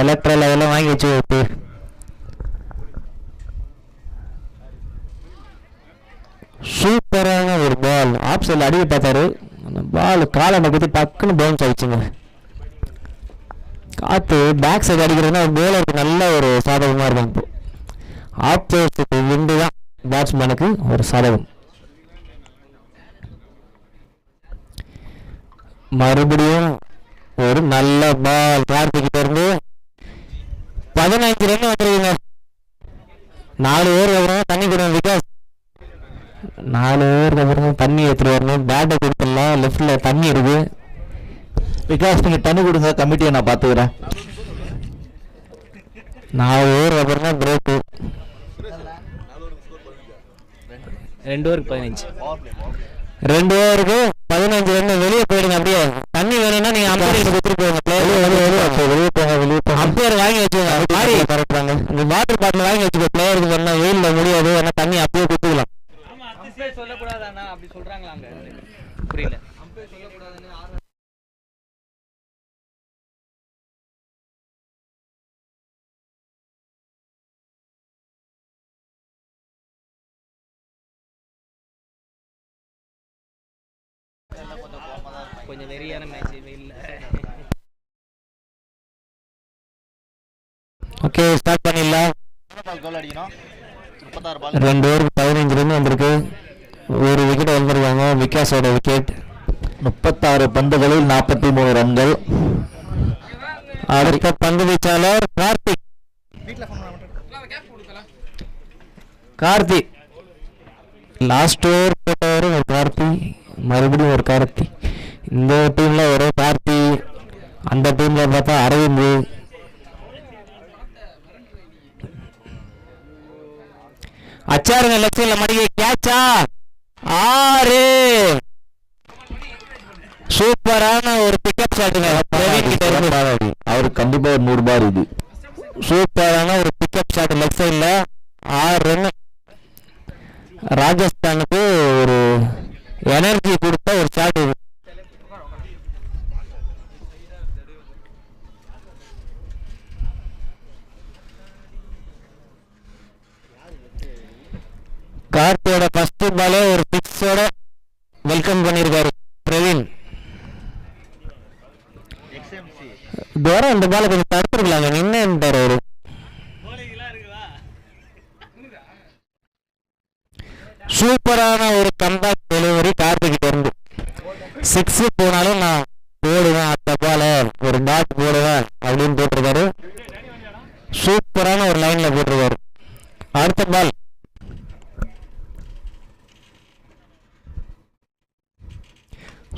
எலக்ட்ரல் அதெல்லாம் வாங்கி வச்சு வைப்பு. சூப்பரான ஒரு பால். ஆப் சைடில் அடிக்க பார்த்தாரு, அந்த பால் காலை நோக்கி டக்குன்னு பவுன்ஸ் ஆயிடுச்சுங்க. காற்று பேக் சைடு அடிக்கிறதுனா போலருக்கு நல்ல ஒரு சாதகமாக இருக்கும். இப்போ ஆப்போசிட் விண்டு தான் பேட்ஸ்மேனுக்கு ஒரு சாதகம். மறுபடியும் ஒரு நல்ல பால் கார்த்திகிட்ட இருந்து. 15 ரன் வந்துருக்குங்க. 4 ஓவருக்கு அப்புறம் தண்ணி கொடுங்க விகாஸ். 4 ஓவருக்கு அப்புறம் தண்ணி எடுத்துட்டு வரணும். பேட்டை கொடுத்துடலாம், லெஃப்ட்ல தண்ணி இருக்கு. விகாஸ் நீங்க தண்ணி கொடுங்க, கமிட்டியை நான் பாத்துக்கிறேன். 4 ஓவருக்கு அப்புறம் தான் பிரேக்கு. 2 ஓவருக்கு 15. 2 ஓவருக்கு 15 ரன். வெளியே போயிடுங்க. அப்படியே தண்ணி வேணும்னா நீங்க அம்பையர் கொடுத்துட்டு போங்க. வெளியே போங்க. அம்பையர் வாங்கி வச்சுக்கோங்க. பரப்புறாங்க. இந்த வாட்டர் பாட்டில் வாங்கி வச்சுக்கோ. பிளேயருக்கு சொன்னா வெயில்ல முடியாது, ஏன்னா தண்ணி அப்படியே கொடுத்துக்கலாம். அம்பையர் சொல்லக்கூடாதாண்ணா, அப்படி சொல்றாங்களா அங்க? புரியல. அம்பையர் சொல்லக்கூடாதுன்னு கொஞ்சம் வெறியான மேட்ச் வெயில்ல. ஓகே, ஸ்டார்ட் பண்ணிடலாம். கோல் அடிக்கணும். 2 ஓவருக்கு 15 ரன் வந்திருக்கு. ஒரு விக்கெட் வந்திருக்காங்க, விகாஸோட விக்கெட். 36 பந்துகளில் 43 ரன்கள். அடுத்த பந்து வீச்சாளர் கார்த்திக். கார்த்திக் லாஸ்ட் ஓவர் போட்டவர் ஒரு கார்த்தி, மறுபடியும் ஒரு கார்த்தி. இந்த டீம்ல ஒரு கார்த்தி, அந்த டீம்ல பார்த்தா அரவிந்த். அச்சாருங்க லெஃப்ட் சைட்ல மடிக்க கேட்சா 6. சூப்பரான ஒரு பிக்கப் ஷாட்டுங்க பிரவீன் கிட்ட இருந்து. அவருக்கு கண்டிப்பா ஒரு 100 பார் இது. சூப்பரான ஒரு பிக்கப் ஷாட் லெஃப்ட் சைட்ல 6 ரன். ராஜஸ்தானுக்கு ஒரு எனர்ஜி கொடுத்த ஒரு ஷாட் இது. கார்த்தியோட ஃபர்ஸ்ட் பாலே ஒரு 6ஓட வெல்கம் பண்ணியிருக்காரு பிரவீன். தூரம் இந்த பால கொஞ்சம் தடுத்துருக்கலாங்க, நின்னுட்டாரு அவரு. சூப்பரான ஒரு கம்பேக் டெலிவரி கார்த்திகிட்ட இருந்து. 6 போனாலும் நான் போடுவேன், அந்த பால ஒரு டாட் போடுவேன் அப்படின்னு போட்டிருக்காரு. சூப்பரான ஒரு லைன்ல போட்டிருக்காரு. அடுத்த பால்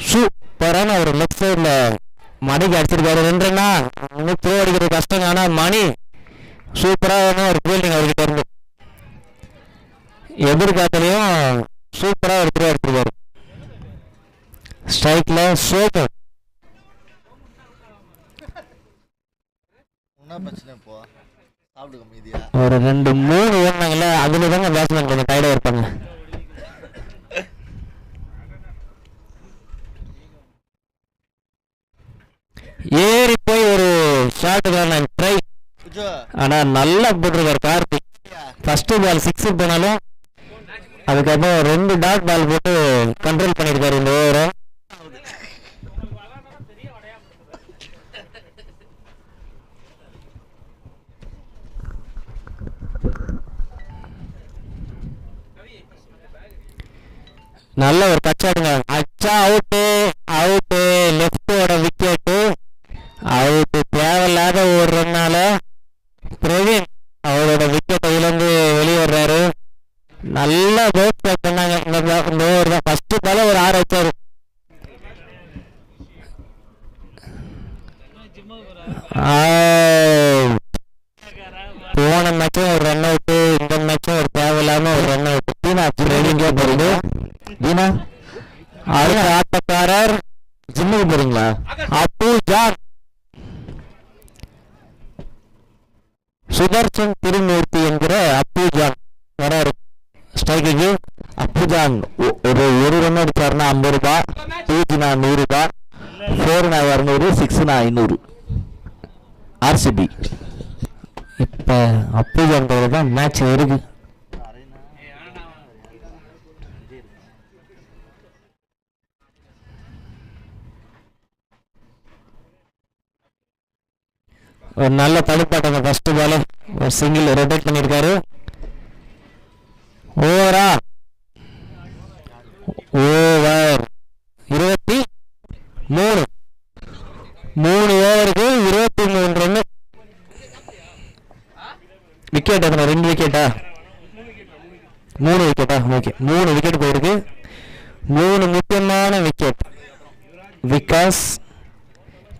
சூப்பரான ஒரு லெஃப்ட் சைட்ல மணிக்கு அடிச்சிருக்காரு. 2 ரன்னா. த்ரோ அடிக்கிறது கஷ்டம், ஆனா மணி சூப்பரான ஒரு ஃபீல்டிங் அவர்கிட்ட இருந்து. எதிர்காலத்திலையும் சூப்பரா ஒரு த்ரோ அடிச்சிருக்காரு. ஸ்ட்ரைக்ல சோப்பு. ஒரு 2-3 ஓடினாங்கல்ல, அதுல தாங்க பேட்ஸ்மேன் கொஞ்சம் டயர்டா இருப்பாங்க. ஏறி போய் ஒரு ஷாட்டுக்கான ட்ரை, ஆனா நல்லா போட்டிருக்காரு கார்த்திக். ஃபர்ஸ்ட் பால் 6 போனாலும் அதுக்கப்புறம் 2 டாட் பால் போட்டு கண்ட்ரோல் பண்ணியிருக்காரு இந்த ஓவரை. நல்ல ஒரு கச்சாடுங்க. அச்சா அவுட்டு அவுட்டு, லெஃப்டோட விக்கெட்டு அவுட்டு. தேவையில்லாத ஒரு ரன்னால பிரவீன் அவரோட விக்கெட்டை இழந்து வெளியே வர்றாரு. நல்லா பேட் பேக் பண்ணாங்க இந்த ஓவர் தான். ஃபர்ஸ்ட் பால ஒரு 6 வச்சாரு. போன மேட்சும் ஒரு ரன் அவுட்டு, இந்த மேட்சும் ஒரு தேவையில்லாம ஒரு ரன் அவுட். தீனா ட்ரெயினிங்கே போறது. தீனா அடுத்த ஆட்டக்காரர் ஜிம்முக்கு போறீங்களா? அப்பு ஜான். சுதர்சன் திருமூர்த்தி என்கிற அப்பு ஜான் வராரு ஸ்ட்ரைக்கு. அப்பு ஜான் ஒரு ரன் அடிச்சாருன்னா 50 ரூபாய், 2 100 ரூபாய், 4 200, 6 500 ஆர்சிபி. இப்ப அப்பு ஜான் தான் மேட்ச் இருக்கு. ஒரு நல்ல தடுப்பாட்டம். ஃபர்ஸ்ட் பால் ஒரு சிங்கிள் ரொட்டேட் பண்ணியிருக்காரு. ஓவர் 23. 3 ஓவருக்கு 23 ரன். விக்கெட் எத்தனை? 2 விக்கெட்டா? 3 விக்கெட்டா? ஓகே, 3 விக்கெட் போயிருக்கு. 3 முக்கியமான விக்கெட். விகாஸ்,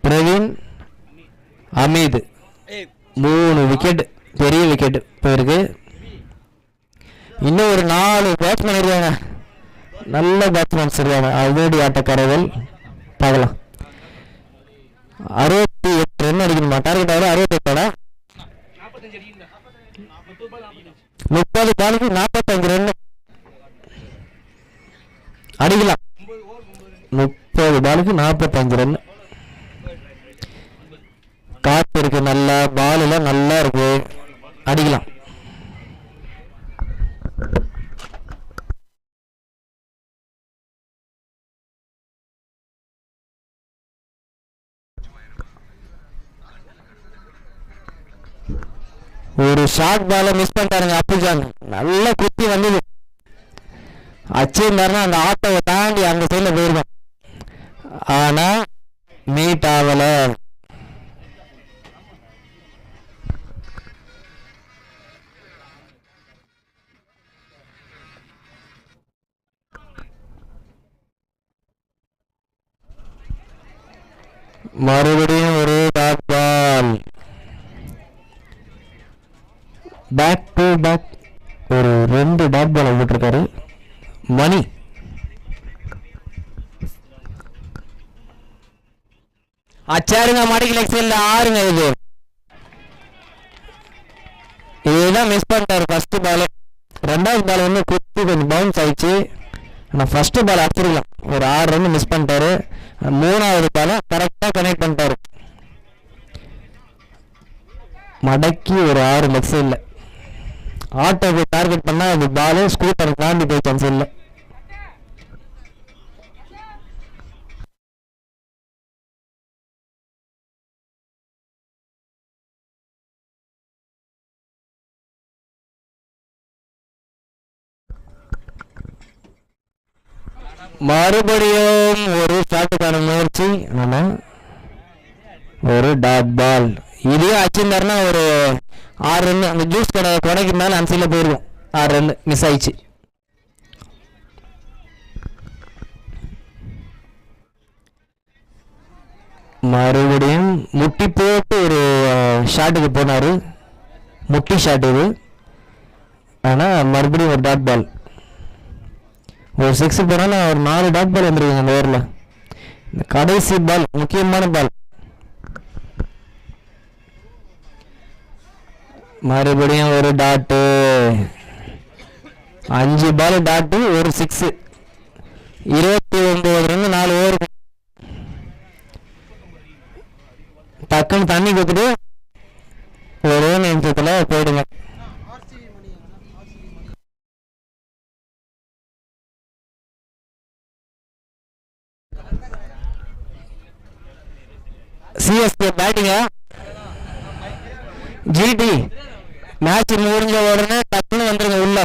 பிரவீன், அமீது 3 விக்கெட், பெரிய விக்கெட் போயிருக்கு. இன்னும் ஒரு 4 பேட்ஸ்மேன் இருக்காங்க, நல்ல பேட்ஸ்மேன்ஸ் இருக்காங்க. அதோடி ஆட்டக்காரர்கள் பார்க்கலாம். 68 ரன் அடிக்கணுமா? டார்கெட் ஆகிற 68. 30 பாலுக்கு 45 ரன் அடிக்கலாம். 30 பாலுக்கு 45 ரன். காத்து இருக்கு, நல்ல பால் எல்லாம் நல்லா இருக்கு, அடிக்கலாம். ஒரு ஷார்ட் பால மிஸ் பண்ணிட்டாருங்க அப்புஜான். நல்லா குத்தி வந்தது. அச்சிருந்தாருன்னா அந்த ஆட்டோவை தாண்டி அந்த சைட்ல போயிருக்கும். ஆனா மீட் ஆகல. மறுபடியும் ஒரு dot ball. Back to back ஒரு 2 டாட் பால் விட்டுருக்காரு மணி. அச்சாருங்க மாடிக்கு லெக் சைட்ல 6ங்க. இதுதான் மிஸ் பண்ணிட்டாரு ஃபர்ஸ்ட் பால். 2வது பால் வந்து குத்தி கொஞ்சம் பவுன்ஸ் ஆயிடுச்சு. ஆனால் ஃபர்ஸ்ட் பால் அடிச்சிருக்கலாம். ஒரு 6 ரன் மிஸ் பண்ணிட்டாரு. 3வது பால கரெக்டாக கனெக்ட் பண்ணிட்டாரு. மடக்கி ஒரு 6 லெக் சைடில் ஆட்டோவை டார்கெட் பண்ணால் அது பாலு ஸ்கூட்டர் தாண்டி போய் சான்ஸ் இல்லை. மறுபடியும் ஒரு ஷாட்டுக்கான முயற்சி. ஆனால் ஒரு டாட் பால். இதே அச்சிருந்தாருன்னா ஒரு 6 ரன் அந்த ஜூஸ் கொடைக்கு மேலே அந்த சைடில் போயிருக்கும். 6 ரன் மிஸ் ஆயிடுச்சு. மறுபடியும் முட்டி போட்டு ஒரு ஷாட்டுக்கு போனார். முட்டி ஷாட் இது. ஆனால் மறுபடியும் ஒரு டாட் பால். ஒரு 6 போனாலும் ஒரு 4 டாட் பால் வந்துருக்குங்க அந்த ஓவரில். இந்த கடைசி பால் முக்கியமான பால். மறுபடியும் ஒரு டாட்டு. 5 பால் டாட்டு, ஒரு 6. 29 ரன் 4 ஓவர். டக்குன்னு தண்ணி கொடுத்துட்டு ஒரே நிமிஷத்தில் போயிடுங்க. ஜிடி மேட்ச் முடிஞ்ச உடனே டக்குன்னு வந்துருங்க உள்ள.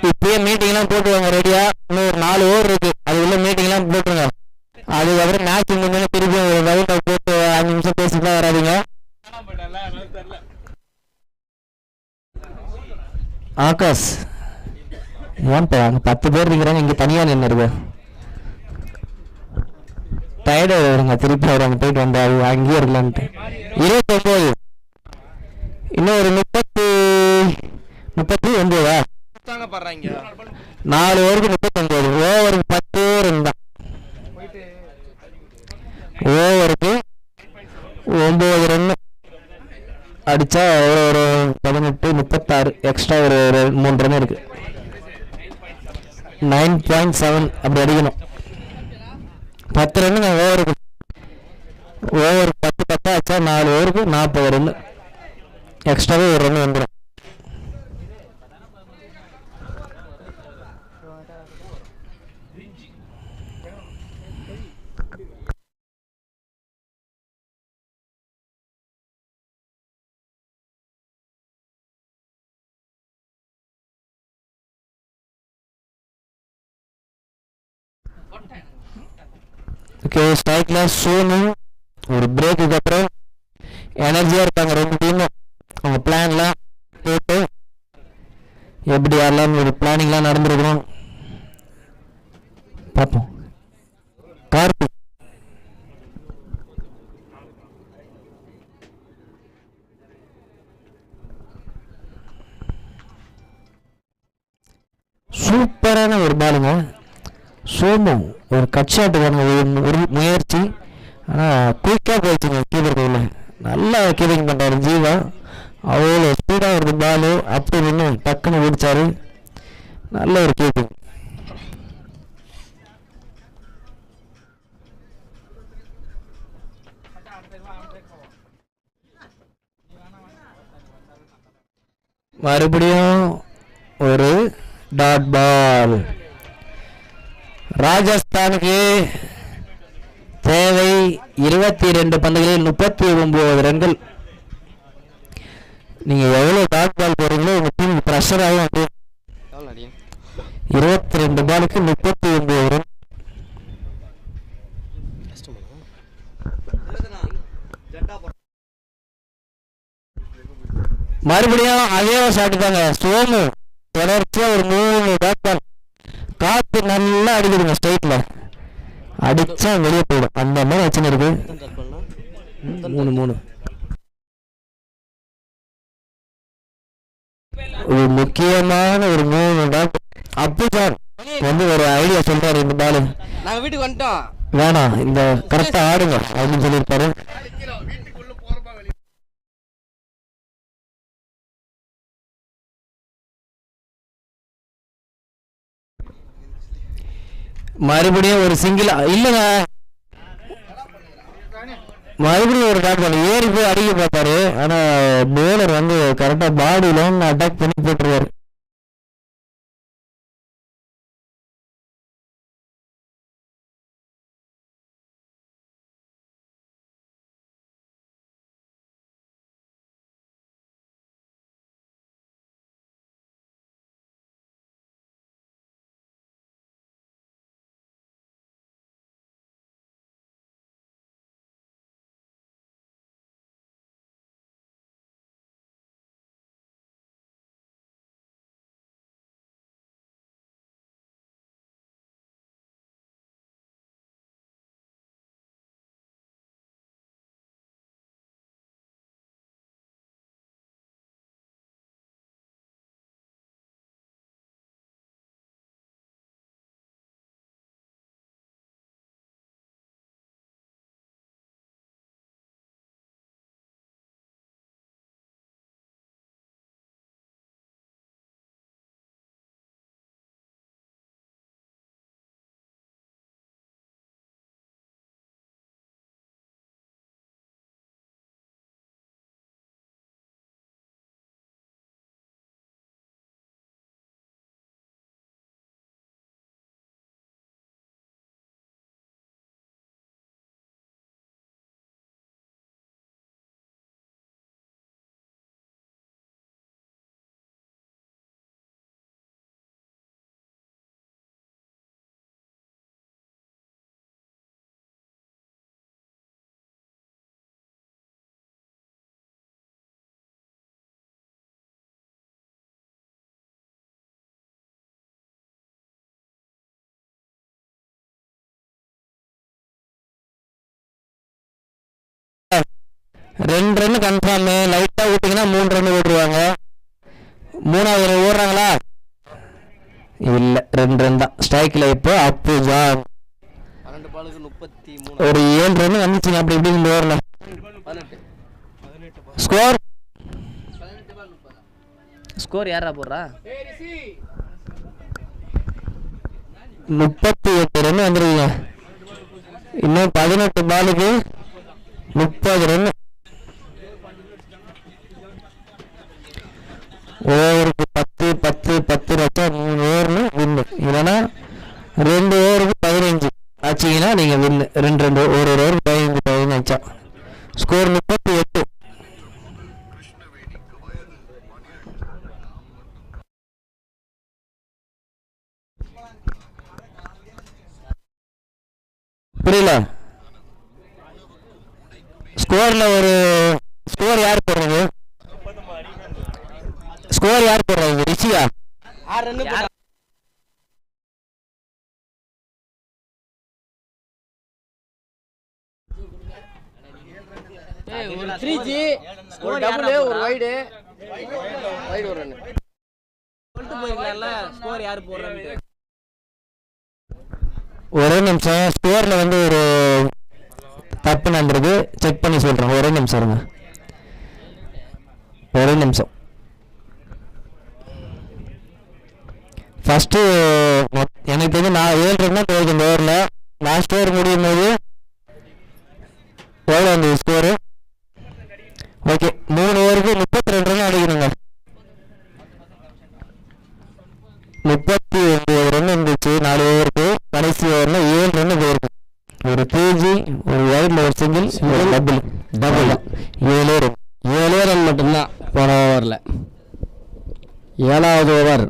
இப்பயே மீட்டிங்லாம் போட்டுவாங்க ரெடியா. இன்னும் ஒரு 4 ஓவர் இருக்கு, அது உள்ள மீட்டிங்லாம் போட்டுருங்க. அதுக்கப்புறம் மேட்ச் முடிஞ்சோடனே திருப்பி ஒரு ரவுண்ட் போட்டு 5 நிமிஷம் பேசிட்டு வராதிங்க. ஆகாஷ் ஏன்ப்பா அங்கே 10 பேர் இருக்கிறாங்க, இங்கே தனியாக நின்று இருக்கு. டயர்டு வருங்க, திருப்பி வருவாங்க போயிட்டு வந்தாரு அங்கேயே இருக்கலான்ட்டு. 29 இன்னும் ஒரு 39 4 ஓவருக்கு 39 ஓவருக்கு 10 ரன் தான். ஓவருக்கு 9 ரன் அடிச்சா ஒரு 18 36 எக்ஸ்ட்ரா ஒரு 3 ரன் இருக்கு. 9.7 அப்படி அடிக்கணும். 10 ரன்னு ஓவருக்கு 10 ஆச்சா 4 ஓவருக்கு 40 ரன் எக்ஸ்ட்ராவே ஒரு ரன் வந்துடும். ஓகே, ஸ்ட்ரைக்ல சோனு ஒரு பிரேக்குக்கு அப்புறம் எனர்ஜியாக இருப்பாங்க 2 டீமும். அவங்க பிளான்லாம் போட்டு எப்படி யாரெல்லாம் ஒரு பிளானிங்லாம் நடந்துருக்கணும் பார்ப்போம். கார்த்திக் சூப்பரான ஒரு பாலுங்க. சோமு ஒரு கட் ஷாட் ஒரு முயற்சி, ஆனால் குயிக்காக போயிடுச்சுங்க கீப்பர் கையில். நல்லா கீப்பிங் பண்ணுறாரு ஜீவா. அவ்வளோ ஸ்பீடாக வருது பாலு, அப்படி நின்று டக்குன்னு ஓடிச்சாரு. நல்ல ஒரு கீப்பிங். மறுபடியும் ஒரு டாட் பால். ராஜஸ்தானுக்கு தேவை 22 பந்துகளில் 39 ரன்கள். நீங்க எவ்வளவு டாட் பால் போறீங்களோ உங்க டீம் பிரஷர் ஆகும். வந்து 22 பாலுக்கு 39 ரன். மறுபடியும் அதே ஷாட் தாங்க. சோமு தொடர்ச்சியா ஒரு 3 டாட் பால். காத்து நல்லா அடிக்குதுங்க ஸ்ட்ரைட்ல, அடிச்சா வெளியே போயிடும் அந்த மாதிரி வச்சுன்னு இருக்கு. 3 ஒரு முக்கியமான ஒரு 3 டாட். அப்பு சார் வந்து ஒரு ஐடியா சொல்றாரு, இந்த பாலு நாங்க வீட்டுக்கு வந்துட்டோம் வேணாம் இந்த கரெக்டா ஆடுங்க அப்படின்னு சொல்லியிருப்பாரு. மறுபடியும் ஒரு சிங்கிள் இல்லைங்க, மறுபடியும் ஒரு டாட் பால். ஏறி போய் அடிக்க பார்த்தாரு, ஆனா போலர் வந்து கரெக்டா பாடியில அட்டாக் பண்ணி போட்டுருவாரு. 2 ரன் கன்ஃபார்ம். லைட்டாக விட்டிங்கன்னா 3 ரன் ஓடுவாங்க. 3வது ஓடுறாங்களா? இல்லை, 2 ரன் தான். ஸ்ட்ரைக்கில் இப்போ அப்புஜான் 12 பாலுக்கு 33. ஒரு 7 ரன் வந்துச்சுங்க. அப்படி இப்படி ஓடல. 18. ஸ்கோர் ஸ்கோர் யாரா போடுறா? 38 ரன் வந்துருக்கீங்க. இன்னும் 18 பாலுக்கு 30 ரன். ஓவருக்கு 10 வச்சா 3 ஓவர்னு வின்னு. இல்லைன்னா 2 ஓவருக்கு 15 ஆச்சிங்கன்னா நீங்கள் வின்னு. 2 ஒரு ஓவருக்கு 15 ஆச்சா. ஸ்கோர் 38. புரியல. ஸ்கோர்ல ஒரு ஸ்கோர் யார் போடுறது? ஸ்கோர் யார் போடுறது? ரிஷியா? 6 ரன் போடா. ஒரு 3G ஒரு டபுள் ஒரு வைடு ஒரு ரன். சொல்லிட்டு போயிருக்கலாம்ல ஸ்கோர் யார் போடுறான்னு. ஒரே நிமிஷம். ஸ்கோர்ல வந்து ஒரு தப்பு நடந்திருக்கு. செக் பண்ணி சொல்றேன். ஒரே நிமிஷம் இருங்க. ஒரே நிமிஷம். ஃபர்ஸ்ட் எனக்கு தெரிஞ்சு நான் 7 ரன் தான் போயிருக்கேன் இந்த ஓவரில். லாஸ்ட் ஓவர் முடியும் போது எவ்வளோ வந்தது ஸ்கோரு? ஓகே, 3 ஓவருக்கு 32 ரன் அடிக்கணுங்க. 39 ரன் இருந்துச்சு 4 ஓவருக்கு. கடைசி ஓவரில் 7 ரன் போயிருக்கு. ஒரு 3G, ஒரு வைடில் ஒரு சிங்கிள், ஒரு டபுள். 7 ரன் மட்டும்தான் போன ஓவரில். 7வது ஓவர்.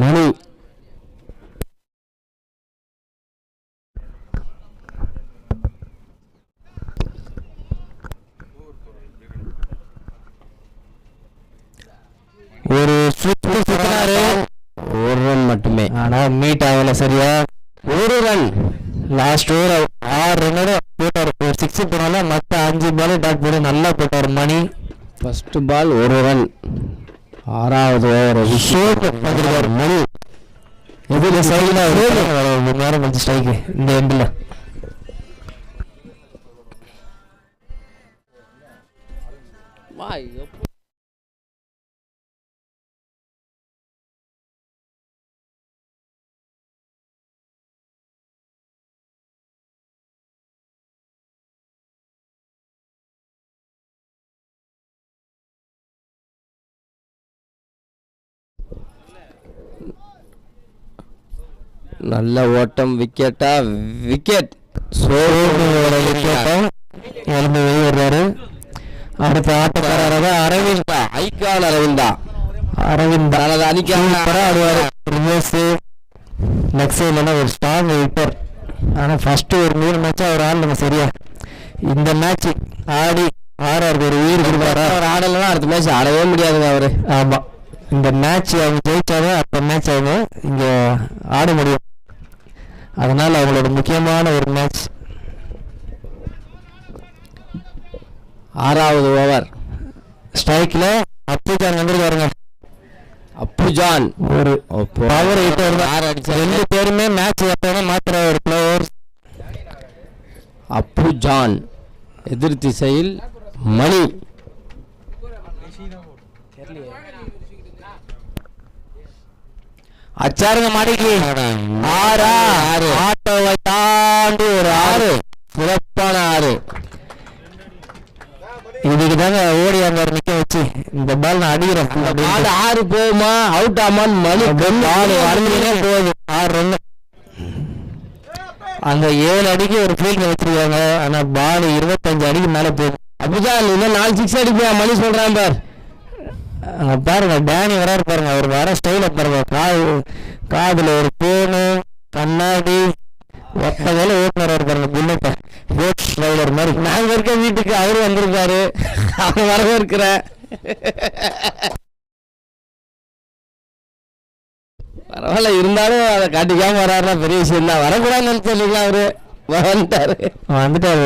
மணி ஒரு சுத்தினாரு. 1 ரன் மட்டுமே. ஆனா மீட் ஆகல சரியா. 1 ரன். லாஸ்ட் ஓவர் 6 ரன்னோட போட்டார். ஒரு 6 போனால மற்ற 5 பால் டாட் போட்டு நல்லா போட்டார் மணி. First ball 1 run. 6வது ஓவர் மணி. எதிர சைடில் நேரம் கொஞ்சம் ஸ்ட்ரைக்கு இந்த எண்டில். நல்ல ஓட்டம். விக்கெட்டா? விக்கெட். சோழோட விக்கெட்டை இழந்து வெளியிடுறாரு. அடுத்த ஆட்டக்காரராக அரவிந்தா. ஐக்கால் அரவிந்தா. அல்லது அணிக்காக ஆடுவார். ரிவர்ஸு லெக் சைட்லாம் ஒரு ஸ்ட்ராங் விப்பர். ஆனால் ஃபஸ்ட்டு ஒரு 3 மேட்சாக அவர் ஆடலைங்க சரியா. இந்த மேட்ச் ஆடி ஆர்ஆருக்கு ஒரு உயிர் கொடுக்குறாரா? அவர் ஆடலாம். அடுத்த மேட்ச் ஆடவே முடியாதுங்க அவர். ஆமாம், இந்த மேட்ச் அவங்க ஜெயிச்சாதான் அடுத்த மேட்ச் அவங்க இங்கே ஆட முடியும். அதனால் அவங்களோட முக்கியமான ஒரு மேட்ச். 6வது ஓவர். ஸ்ட்ரைக்கில் அப்புஜான் வந்திருக்காருங்க. அப்புஜான் ஒரு பவர் ஹிட்டர். 6 அடிச்சு 2 பேருமே மேட்ச் எப்போனா மாத்திர ஒரு பிளேயர்ஸ். அப்புஜான். எதிர் திசையில் மணி. அச்சாருங்க மாடிக்கு 6 ஆட்டோவை தாண்டி ஒரு 6 சிறப்பான 6. இதுக்கு தாங்க ஓடி அங்க நிக்க வச்சு இந்த பால் நான் அடிக்கிறேன். 6 போகுமா அவுட் ஆமான்னு மணி பால் வரைஞ்சினே போகுது. 6 ரன். அந்த 7 அடிக்கு ஒரு ஃபீல்டு வச்சிருக்காங்க. ஆனா பால் 25 அடிக்கு மேல போகுது. அப்படிதான் இன்னும் 4 6 அடிப்பேன் மணி சொல்றான் பார். அங்கே பாருங்க டேனி வராரு பாருங்க. அவர் வர ஸ்டைல பாருங்க. காதுல ஒரு பேனு கண்ணாடி ஒத்த வேலை ஓட்டுநர் பாருங்க. புல்லட்டை போட் டிரைவர் மாதிரி. நாங்க இருக்க வீட்டுக்கு அவரு வந்திருக்காரு. அவர் வரவே இருக்கிற பரவாயில்ல, இருந்தாலும் அதை காட்டிக்காம வராருன்னா பெரிய விஷயம் தான். வரக்கூடாதுன்னு நினைச்சிருக்கீங்களா அவரு? வந்துட்டாரு.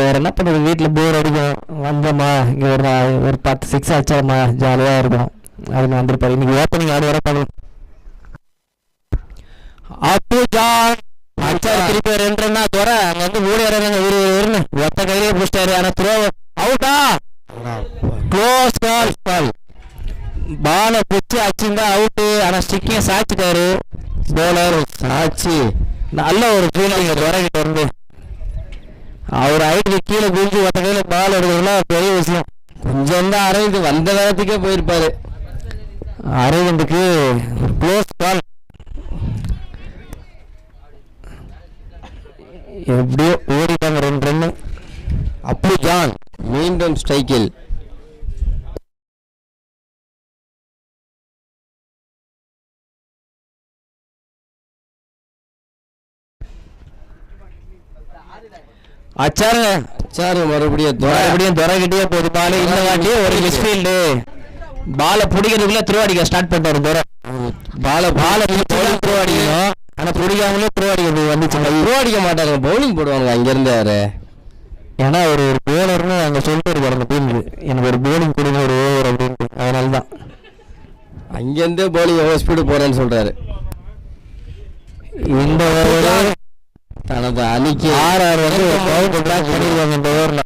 வேற என்ன பண்ணுறது, வீட்டில் போர் அடிக்கும். வந்தோமா இங்கே ஒரு 10 6 அடிச்சாமா ஜாலியாக இருக்கும் அப்படின்னு வந்திருப்பாரு. இன்னைக்கு ஓப்பனிங் ஆடு வர பார்க்கலாம். அப்பு ஜான் அச்சாரு திருப்பி 2 ரன்னா தோற அங்கே வந்து ஊழியறாங்க. ஒரு ஒத்த கையிலே பிடிச்சிட்டாரு. ஆனால் த்ரோ அவுட்டா, க்ளோஸ் பால். பாலை பிடிச்சி அச்சுருந்தா அவுட்டு. ஆனால் ஸ்டிக்கையும் சாச்சிட்டாரு போலர். சாச்சி நல்ல ஒரு ஃபீலிங் துறைகிட்ட இருந்து. அவர் ஹைட்டுக்கு கீழே குஞ்சு ஒத்த கையில் பால் எடுக்கிறதுலாம் பெரிய விஷயம். கொஞ்சம் தான் அரவிந்த் வந்த வேகத்துக்கே போயிருப்பாரு. அரவிந்துக்கு க்ளோஸ் பால். எப்படியோ ஓடிட்டாங்க 2 ரன்னு. அப்பு ஜான் மீண்டும் ஸ்ட்ரைக்கில். அச்சாரு மறுபடியும் துறைக்கிட்டே போகுது பால். இந்த வாட்டியே ஒரு மிஸ்ஃபீல்டு. பாலை பிடிக்கிறதுக்குள்ள த்ரோ அடிக்க ஸ்டார்ட் பண்ணிட்டாரு துறை. பாலை த்ரோ அடிக்கணும். ஆனால் பிடிக்காமலே த்ரோ அடிக்கிறது வந்துச்சு. த்ரோ அடிக்க மாட்டாங்க, பவுலிங் போடுவாங்க அங்கேருந்து. அவரு ஏன்னா ஒரு போலர்னு அங்கே சொல்லிட்டு இருக்காரு அந்த டீமுக்கு, எனக்கு ஒரு பவுலிங் கொடுங்க ஒரு ஓவர் அப்படின்ட்டு. அதனால தான் அங்கேருந்தே பவுலிங் எவ்வளோ ஸ்பீடு போகிறேன்னு சொல்கிறாரு. இந்த ஓவர் தனது அணிக்கு 6 வந்து பவுண்ட் பிளாக் பண்ணிடுவாங்க இந்த ஓவரில்.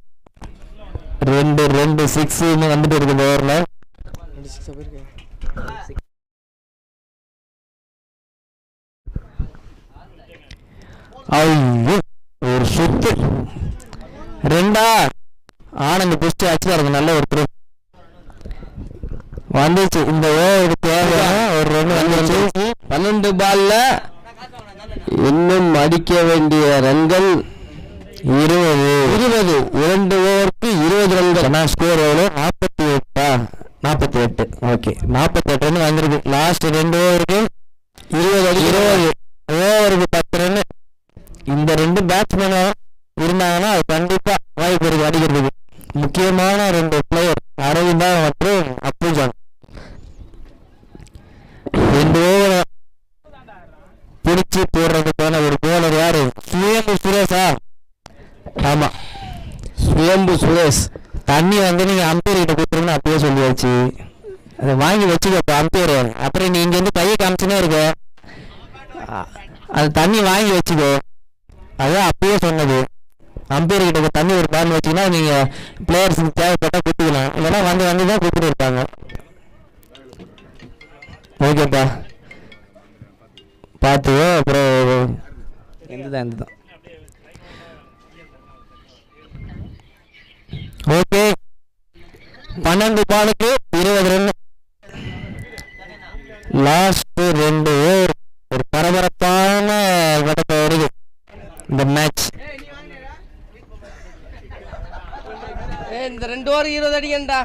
2 6 வந்துட்டு இருக்கு இந்த ஓவரில். ஐயோ ஒரு சுத்து 2 ஆனந்த் புஷ்டி ஆச்சு. அதுக்கு நல்ல ஒரு த்ரோ வந்துச்சு. இந்த ஓவருக்கு தேவையான ஒரு 2 வந்துச்சு. 12 பால்ல இன்னும் அடிக்க வேண்டிய ரன்கள் 20. 2 ஓவருக்கு 20 ரன்கள். ஸ்கோர் எவ்வளோ? 48. ஓகே, 48 ரன் வந்துருக்கு. லாஸ்ட் 2 ஓவருக்கு 20 ஓவருக்கு 10 ரன்னு. இந்த 2 பேட்ஸ்மேனும் இருந்தாங்கன்னா அது கண்டிப்பா வாய்ப்பு இருக்கு அடிக்கிறதுக்கு. முக்கியமான 2 பிளேயர் அரவிந்தா மற்றும் அப்பு ஜான். 2 ஓவர் பிடிச்சி போடுறதுக்கான ஒரு போலர் யாரு? சுயம்பு சுரேஷா? ஆமா, சுயம்பு சுரேஷ். தண்ணி வந்து நீங்க அம்பையர் கிட்ட கொடுத்துருன்னு அப்பயே சொல்லியாச்சு. அதை வாங்கி வச்சுக்க அம்பையர். அப்புறம் நீ இங்கேருந்து கையை காமிச்சுனே இருக்க, அது தண்ணி வாங்கி வச்சுக்கோ. அதான் அப்பயே சொன்னது. அம்பையர் கிட்ட தண்ணி ஒரு பால் வச்சுக்கினா நீங்க பிளேயர்ஸுக்கு தேவைப்பட்டா கொடுத்துக்கலாம். இல்லைன்னா வந்து தான் கொடுத்துட்டு இருப்பாங்க. ஓகேப்பா, பார்த்துக்கோ. அப்புறம் எந்த தான் ஓகே. 12 பாலுக்கு 20 ரன். லாஸ்ட் 2 ஓவர் ஒரு பரபரப்பான கட்டத்தை வருது இந்த மேட்ச். இந்த 2 ஓவர் 20 அடிக்கண்டா.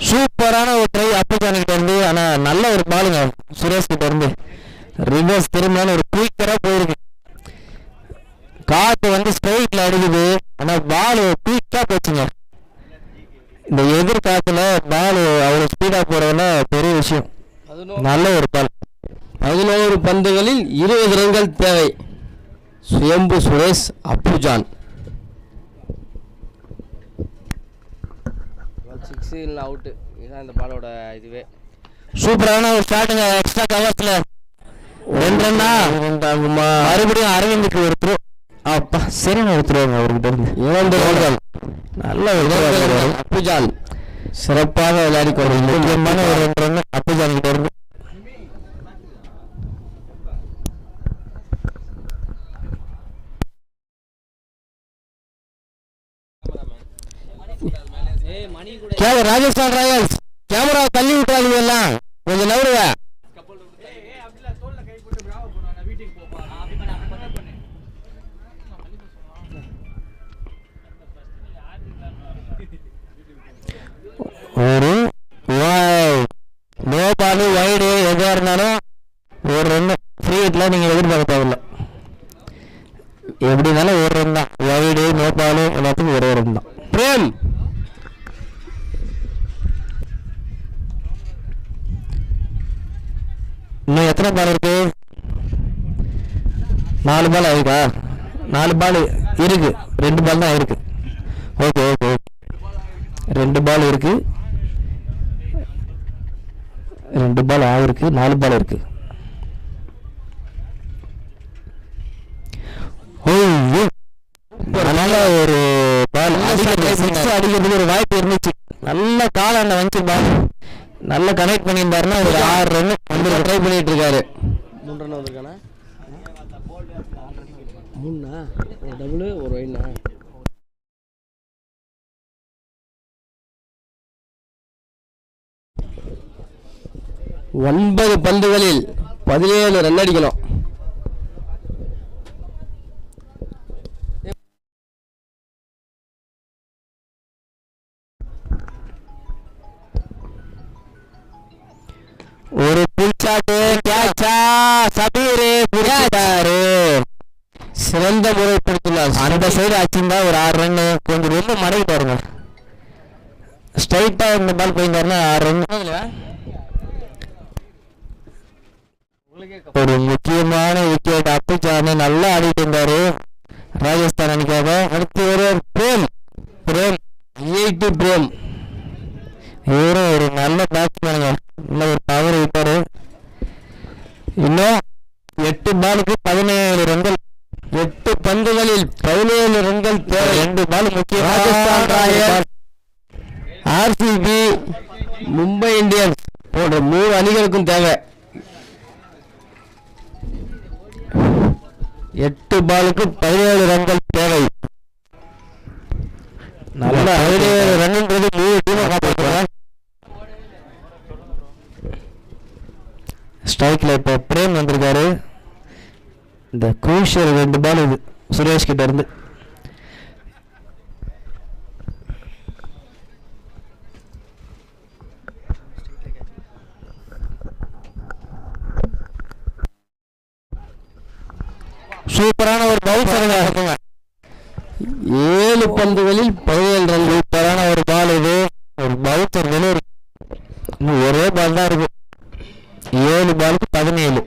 சூப்பரான ஒரு ட்ரை அப்புஜான் கிட்ட இருந்து. ஆனா நல்ல ஒரு பாலுங்க சுரேஷ் கிட்ட இருந்து. ரிவர்ஸ் திரும்பினாலும் ஒரு குயிக்கரா போயிருக்கு. காத்து வந்து ஸ்ட்ரைட்ல அடிக்குது. ஆனா பால் குயிக்கா போச்சுங்க. இந்த எதிர்காத்துல பால் அவ்வளவு ஸ்பீடா போறதுல பெரிய விஷயம். நல்ல ஒரு பால். 11 பந்துகளில் 20 ரன்கள் தேவை. சுயம்பு சுரேஷ், அப்புஜான். 6 இல்ல அவுட். இதுதான் இந்த பாலோட இதுவே. சூப்பரான ஒரு ஸ்டார்ட்டுங்க. எக்ஸ்ட்ரா கவர்ஸ்ல 2 ரன்னா ஆகுமா? மறுபடியும் அரவிந்துக்கு ஒரு த்ரோ. அப்பா சரியான ஒரு த்ரோங்க அவர்கிட்ட இருந்து. 2 ரன்கள். நல்ல ஒரு அப்புஜான் சிறப்பாக விளையாடி கொண்டு முக்கியமான ஒரு 2 ரன் அப்புஜான் கிட்ட இருந்து. ராஜஸ்தான் ராயல்ஸ் கேமரா தள்ளி விட்டுறாங்க. எல்லாம் கொஞ்சம் நவருவ. ஒரு நோ பால் வைடு எதாக இருந்தாலும் ஒரு ரன் ஃப்ரீ ஹிட்ல நீங்கள் எதிர்பார்க்க தேவையில்லை. எப்படி இருந்தாலும் ஒரு ரன் தான். வைடு நோ பால் எல்லாத்துக்கும் ஒரே ரன் தான். பிரேம் எத்தனை பால் இருக்கு? 4 பால் ஆயிருக்கா? 4 பால் இருக்கு, 2 பால் தான் இருக்கு. ஓகே ஓகே ஓகே, 2 பால் இருக்கு, 2 பால் ஆயிருக்கு, 4 பால் இருக்கு. நல்ல ஒரு பால் அடிக்கிறதுக்கு ஒரு வாய்ப்பு இருந்துச்சு. நல்ல காலாண்ட வந்துச்சு பால், நல்லா கனெக்ட் பண்ணியிருந்தாருன்னா ஒரு 6 ரன் வந்து ட்ரை பண்ணிட்டு இருக்காரு. 3 ரன் வந்திருக்கானா? 3ண்ணா, ஒரு டபுள் ஒரு வைண்ணா. ஒன்பது பந்துகளில் 17 ரன் அடிக்கணும். ஒரு புல்சாட்டு கேட்சா சபீரே புரியாரு, சிறந்த முறைப்படுத்தினார். அந்த சைடு அச்சிருந்தா ஒரு 6 ரன், கொஞ்சம் ரொம்ப மடங்கிட்டாருங்க. ஸ்ட்ரைட்டா இந்த பால் போயிருந்தாருன்னா 6 ரன். ஒரு முக்கியமான விக்கெட் அப்பிச்சாரு, நல்லா ஆடிட்டு இருந்தாரு ராஜஸ்தான் அணிக்காக. அடுத்து ஒரு பிரேம் பிரேம் இவரும் ஒரு நல்ல பேட்ஸ்மேனுங்க, இன்னும் ஒரு பவர் விட்டாரு. இன்னும் 8 பாலுக்கு 17 ரன்கள், 8 பந்துகளில் 17 ரன்கள் தேவை. 2 பால் முக்கியம். Rajasthan Royals, RCB, Mumbai Indians போன்ற 3 அணிகளுக்கும் தேவை. 8 பாலுக்கு 17 ரன்கள் தேவை. நல்ல 17 ரன்ன்றது 3 டீமை காப்பாற்றுவாங்க. ஸ்ட்ரைக்ல இப்போ பிரேம் வந்திருக்காரு. இந்த குரூஷியல் 2 பால் இது சுரேஷ் கிட்ட இருந்து. சூப்பரான ஒரு பவுன்சர். 7 பந்துகளில் 17 ரன். சூப்பரான ஒரு பால் இது. ஒரு பவுன்சர் வெளியே இன்னும் ஒரே பால் தான் இருக்கு. 7 பாலுக்கு 17,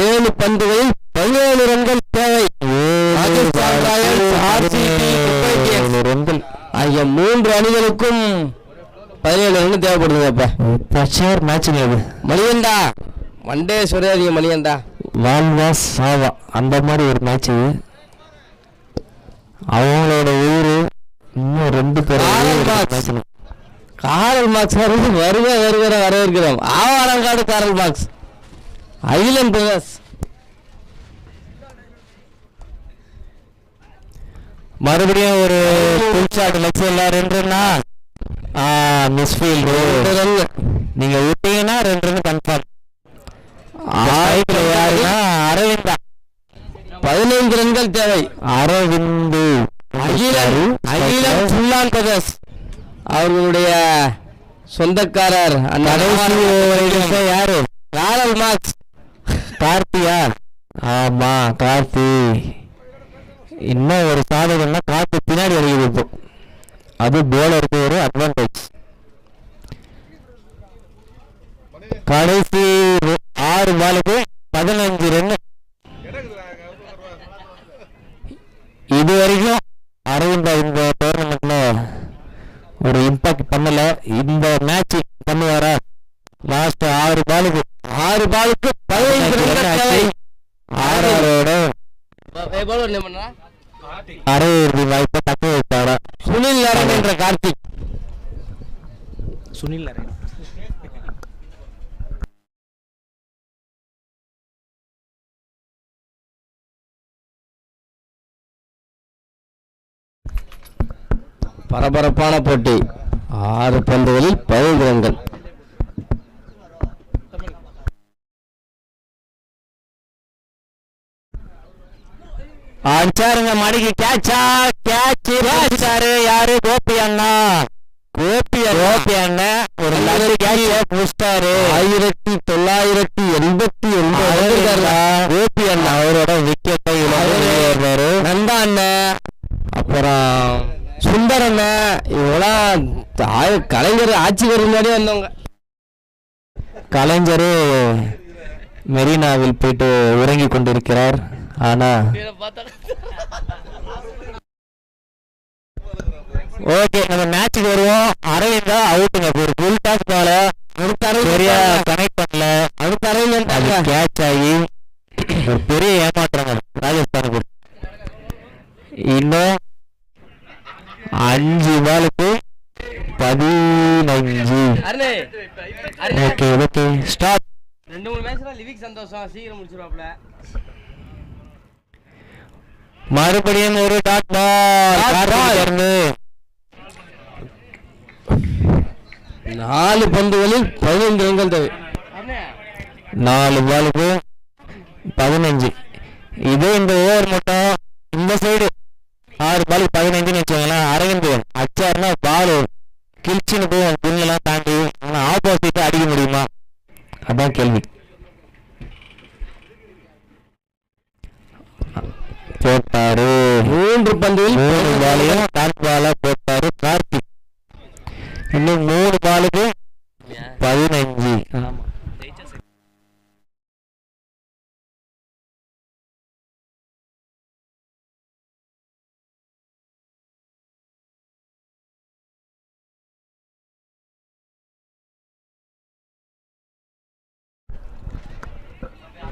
7 பந்துகளில் 17 ரன்கள் தேவை. ரன்கள் ஆகிய 3 அணிகளுக்கும் 17 ரன் தேவைப்படுதுங்க. இப்ப மேட்சுங்க இது. மணியண்டா மண்டே சொல்லாதீங்க, மணியண்டா வாழ்வா சாவா அந்த மாதிரி ஒரு மேட்ச். அவங்களோட ஊரு இன்னும் 2 பேர். காரல் மார்க்ஸ் வரவேற்கிறோம். Avarangadu Karl Marx, Akilan brothers. மறுபடியும் ஒரு புல் ஷாட் லெக்ஸ் எல்லாருன்னா மிஸ்ஃபீல்டு. நீங்க விட்டீங்கன்னா 2 ரன் கன்ஃபார்ம். யாருன்னா அரவிந்தா, 15 ரன்கள் தேவை. அரவிந்து அகிலம் ஃபுல்லான் பிரதர்ஸ் அவர்களுடைய சொந்தக்காரர். யாரு? காரல் மார்க்ஸ், கார்த்தியா? ஆமா கார்த்தி. இன்னும் ஒரு சாதகம்னா கார்த்தி பின்னாடி அடிக்குது. இப்போ அது போலருக்கு ஒரு அட்வான்டேஜ். கடைசி 6 பாலுக்கு 15 ரன். இது வரைக்கும் அரவிந்தா இந்த டோர்னமெண்ட்ல ஒரு இம்பாக்ட் பண்ணல. இந்த மேட்ச் பண்ணுவாரா? லாஸ்ட் 6 பாலுக்கு 15 ரன். ஆரோட அரையிறுதி வாய்ப்பை தக்க வைப்பாரா? சுனில் நாராயண் என்ற கார்த்திக். சுனில் நாராயண் பரபரப்பான போட்டி. 6 பந்துகளில் 15 ரன்கள். அஞ்சாருங்க மடிக்கு கேட்சா கேட்சாரு. யாரு? கோபி அண்ணா. கோபி அண்ணா ஒரு நல்ல கேட்ச புடிச்சிட்டாரு. 1989 கோபி அண்ணா அவரோட விக்கெட்டை இழந்தாரு. நந்தா அண்ணன், அப்புறம் சுந்தர் அண்ணன், இவங்களாம் கலைஞர் ஆட்சிக்கு முன்னாடியே வந்தவங்க. கலைஞர் மெரினாவில் போயிட்டு உறங்கி கொண்டிருக்கிறார். ஆனா ஓகே, நம்ம மேட்சுக்கு வருவோம். அரவிந்தா அவுட்டுங்க. ஒரு ஃபுல் டாஸ் பால சரியா கனெக்ட் பண்ணல. அது கேட்ச் ஆகி ஒரு பெரிய ஏமாற்றம் ராஜஸ்தானுக்கு. இன்னும் 5 பாலுக்கு 15. Okay okay stop. 2-3 மேட்ச்ல லிவிக் சந்தோஷம் சீக்கிரம் முடிச்சிருவாப்ல. மறுபடியும் ஒரு டாட் பால். 4 பந்துகளில் 15 ரன்கள் தேவை. 4 பாலுக்கு 15. இதே இந்த ஓவர் மட்டும் இந்த சைடு 6 பாலுக்கு 15 வச்சுக்கோங்களேன். அரவிந்த் அச்சாருன்னா பால் கிழிச்சுன்னு போய் புண்ணெல்லாம் தாண்டி ஆப்போசிட்டா அடிக்க முடியுமா? அதான் கேள்வி. போட்டாரு 3 பந்துகளில் 3 பாலையும் டாட் பாலா போட்டாரு கார்த்திக். இன்னும் 3 பாலுக்கு 15.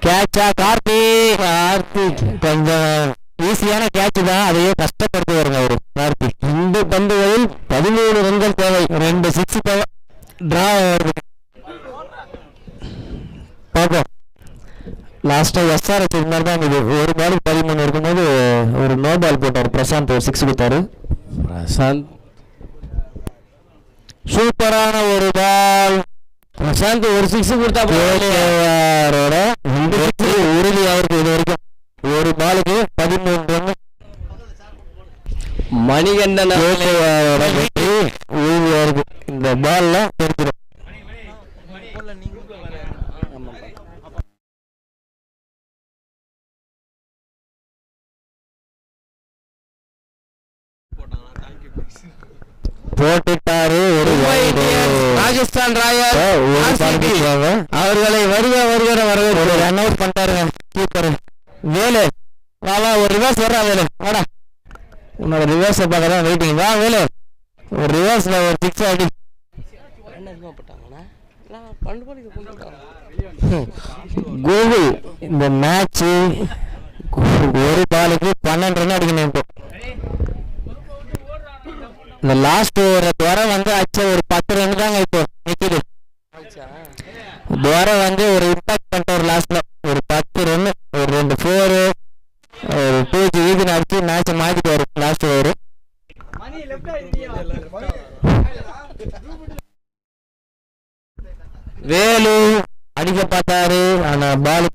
கேட்சா கார்த்திக் கொஞ்சம் ஈஸியான கேட்ச் தான், அதையே கஷ்டப்படுத்தி வருங்க அவரு கார்த்திக். 2 பந்துகளில் 13 ரன்கள் தேவை. 2 6 தேவை. டிரா வருது. பார்ப்போம். லாஸ்டா எஸ்ஆர்எச் இது மாதிரி தான் இது. ஒரு பாலுக்கு 13 இருக்கும்போது ஒரு நோ பால் போட்டார் பிரசாந்த், ஒரு 6 கொடுத்தாரு. பிரசாந்த் சூப்பரான ஒரு பால். பிரசாந்த் ஒரு 6 கொடுத்தா உறுதியா இருக்கு இது வரைக்கும். ஒரு பாலுக்கு 13 ரன். மணிகண்டன் உறுதியா இருக்கு. இந்த பால்ல தெரிஞ்சிடும். போட்டுட்டாரு ஒரு ராஜஸ்தான் ராயல் அவர்களை ஒரு ரன் அவுட் பண்ணிட்டாருங்க கீப்பர் வேலு. வா ஒரு ரிவர்ஸ் வர்றா வேலு, வாடா உன்னோட ரிவர்ஸ் பார்க்கதான் வெயிட்டிங். வா வேலு ஒரு ரிவர்ஸ்ல ஒரு 6 அடி. கோகுல் இந்த மேட்ச் ஒரு பாலுக்கு 12 ரன் அடிக்கணும். இப்போ இந்த லாஸ்ட் ஒரு துவரை வந்து அச்ச ஒரு 10 ரன் தாங்க இப்போ நிக்குது. துவரை வந்து ஒரு இம்பாக்ட் பண்ணிட்டு லாஸ்ட்ல ஒரு 10 ரன், ஒரு 2 4 ஒரு 2 வீதினு அடிச்சு மேட்சை மாத்திட்டு வரும் லாஸ்ட் ஓவர். வேலு அடிக்க பார்த்தாரு, ஆனா பால்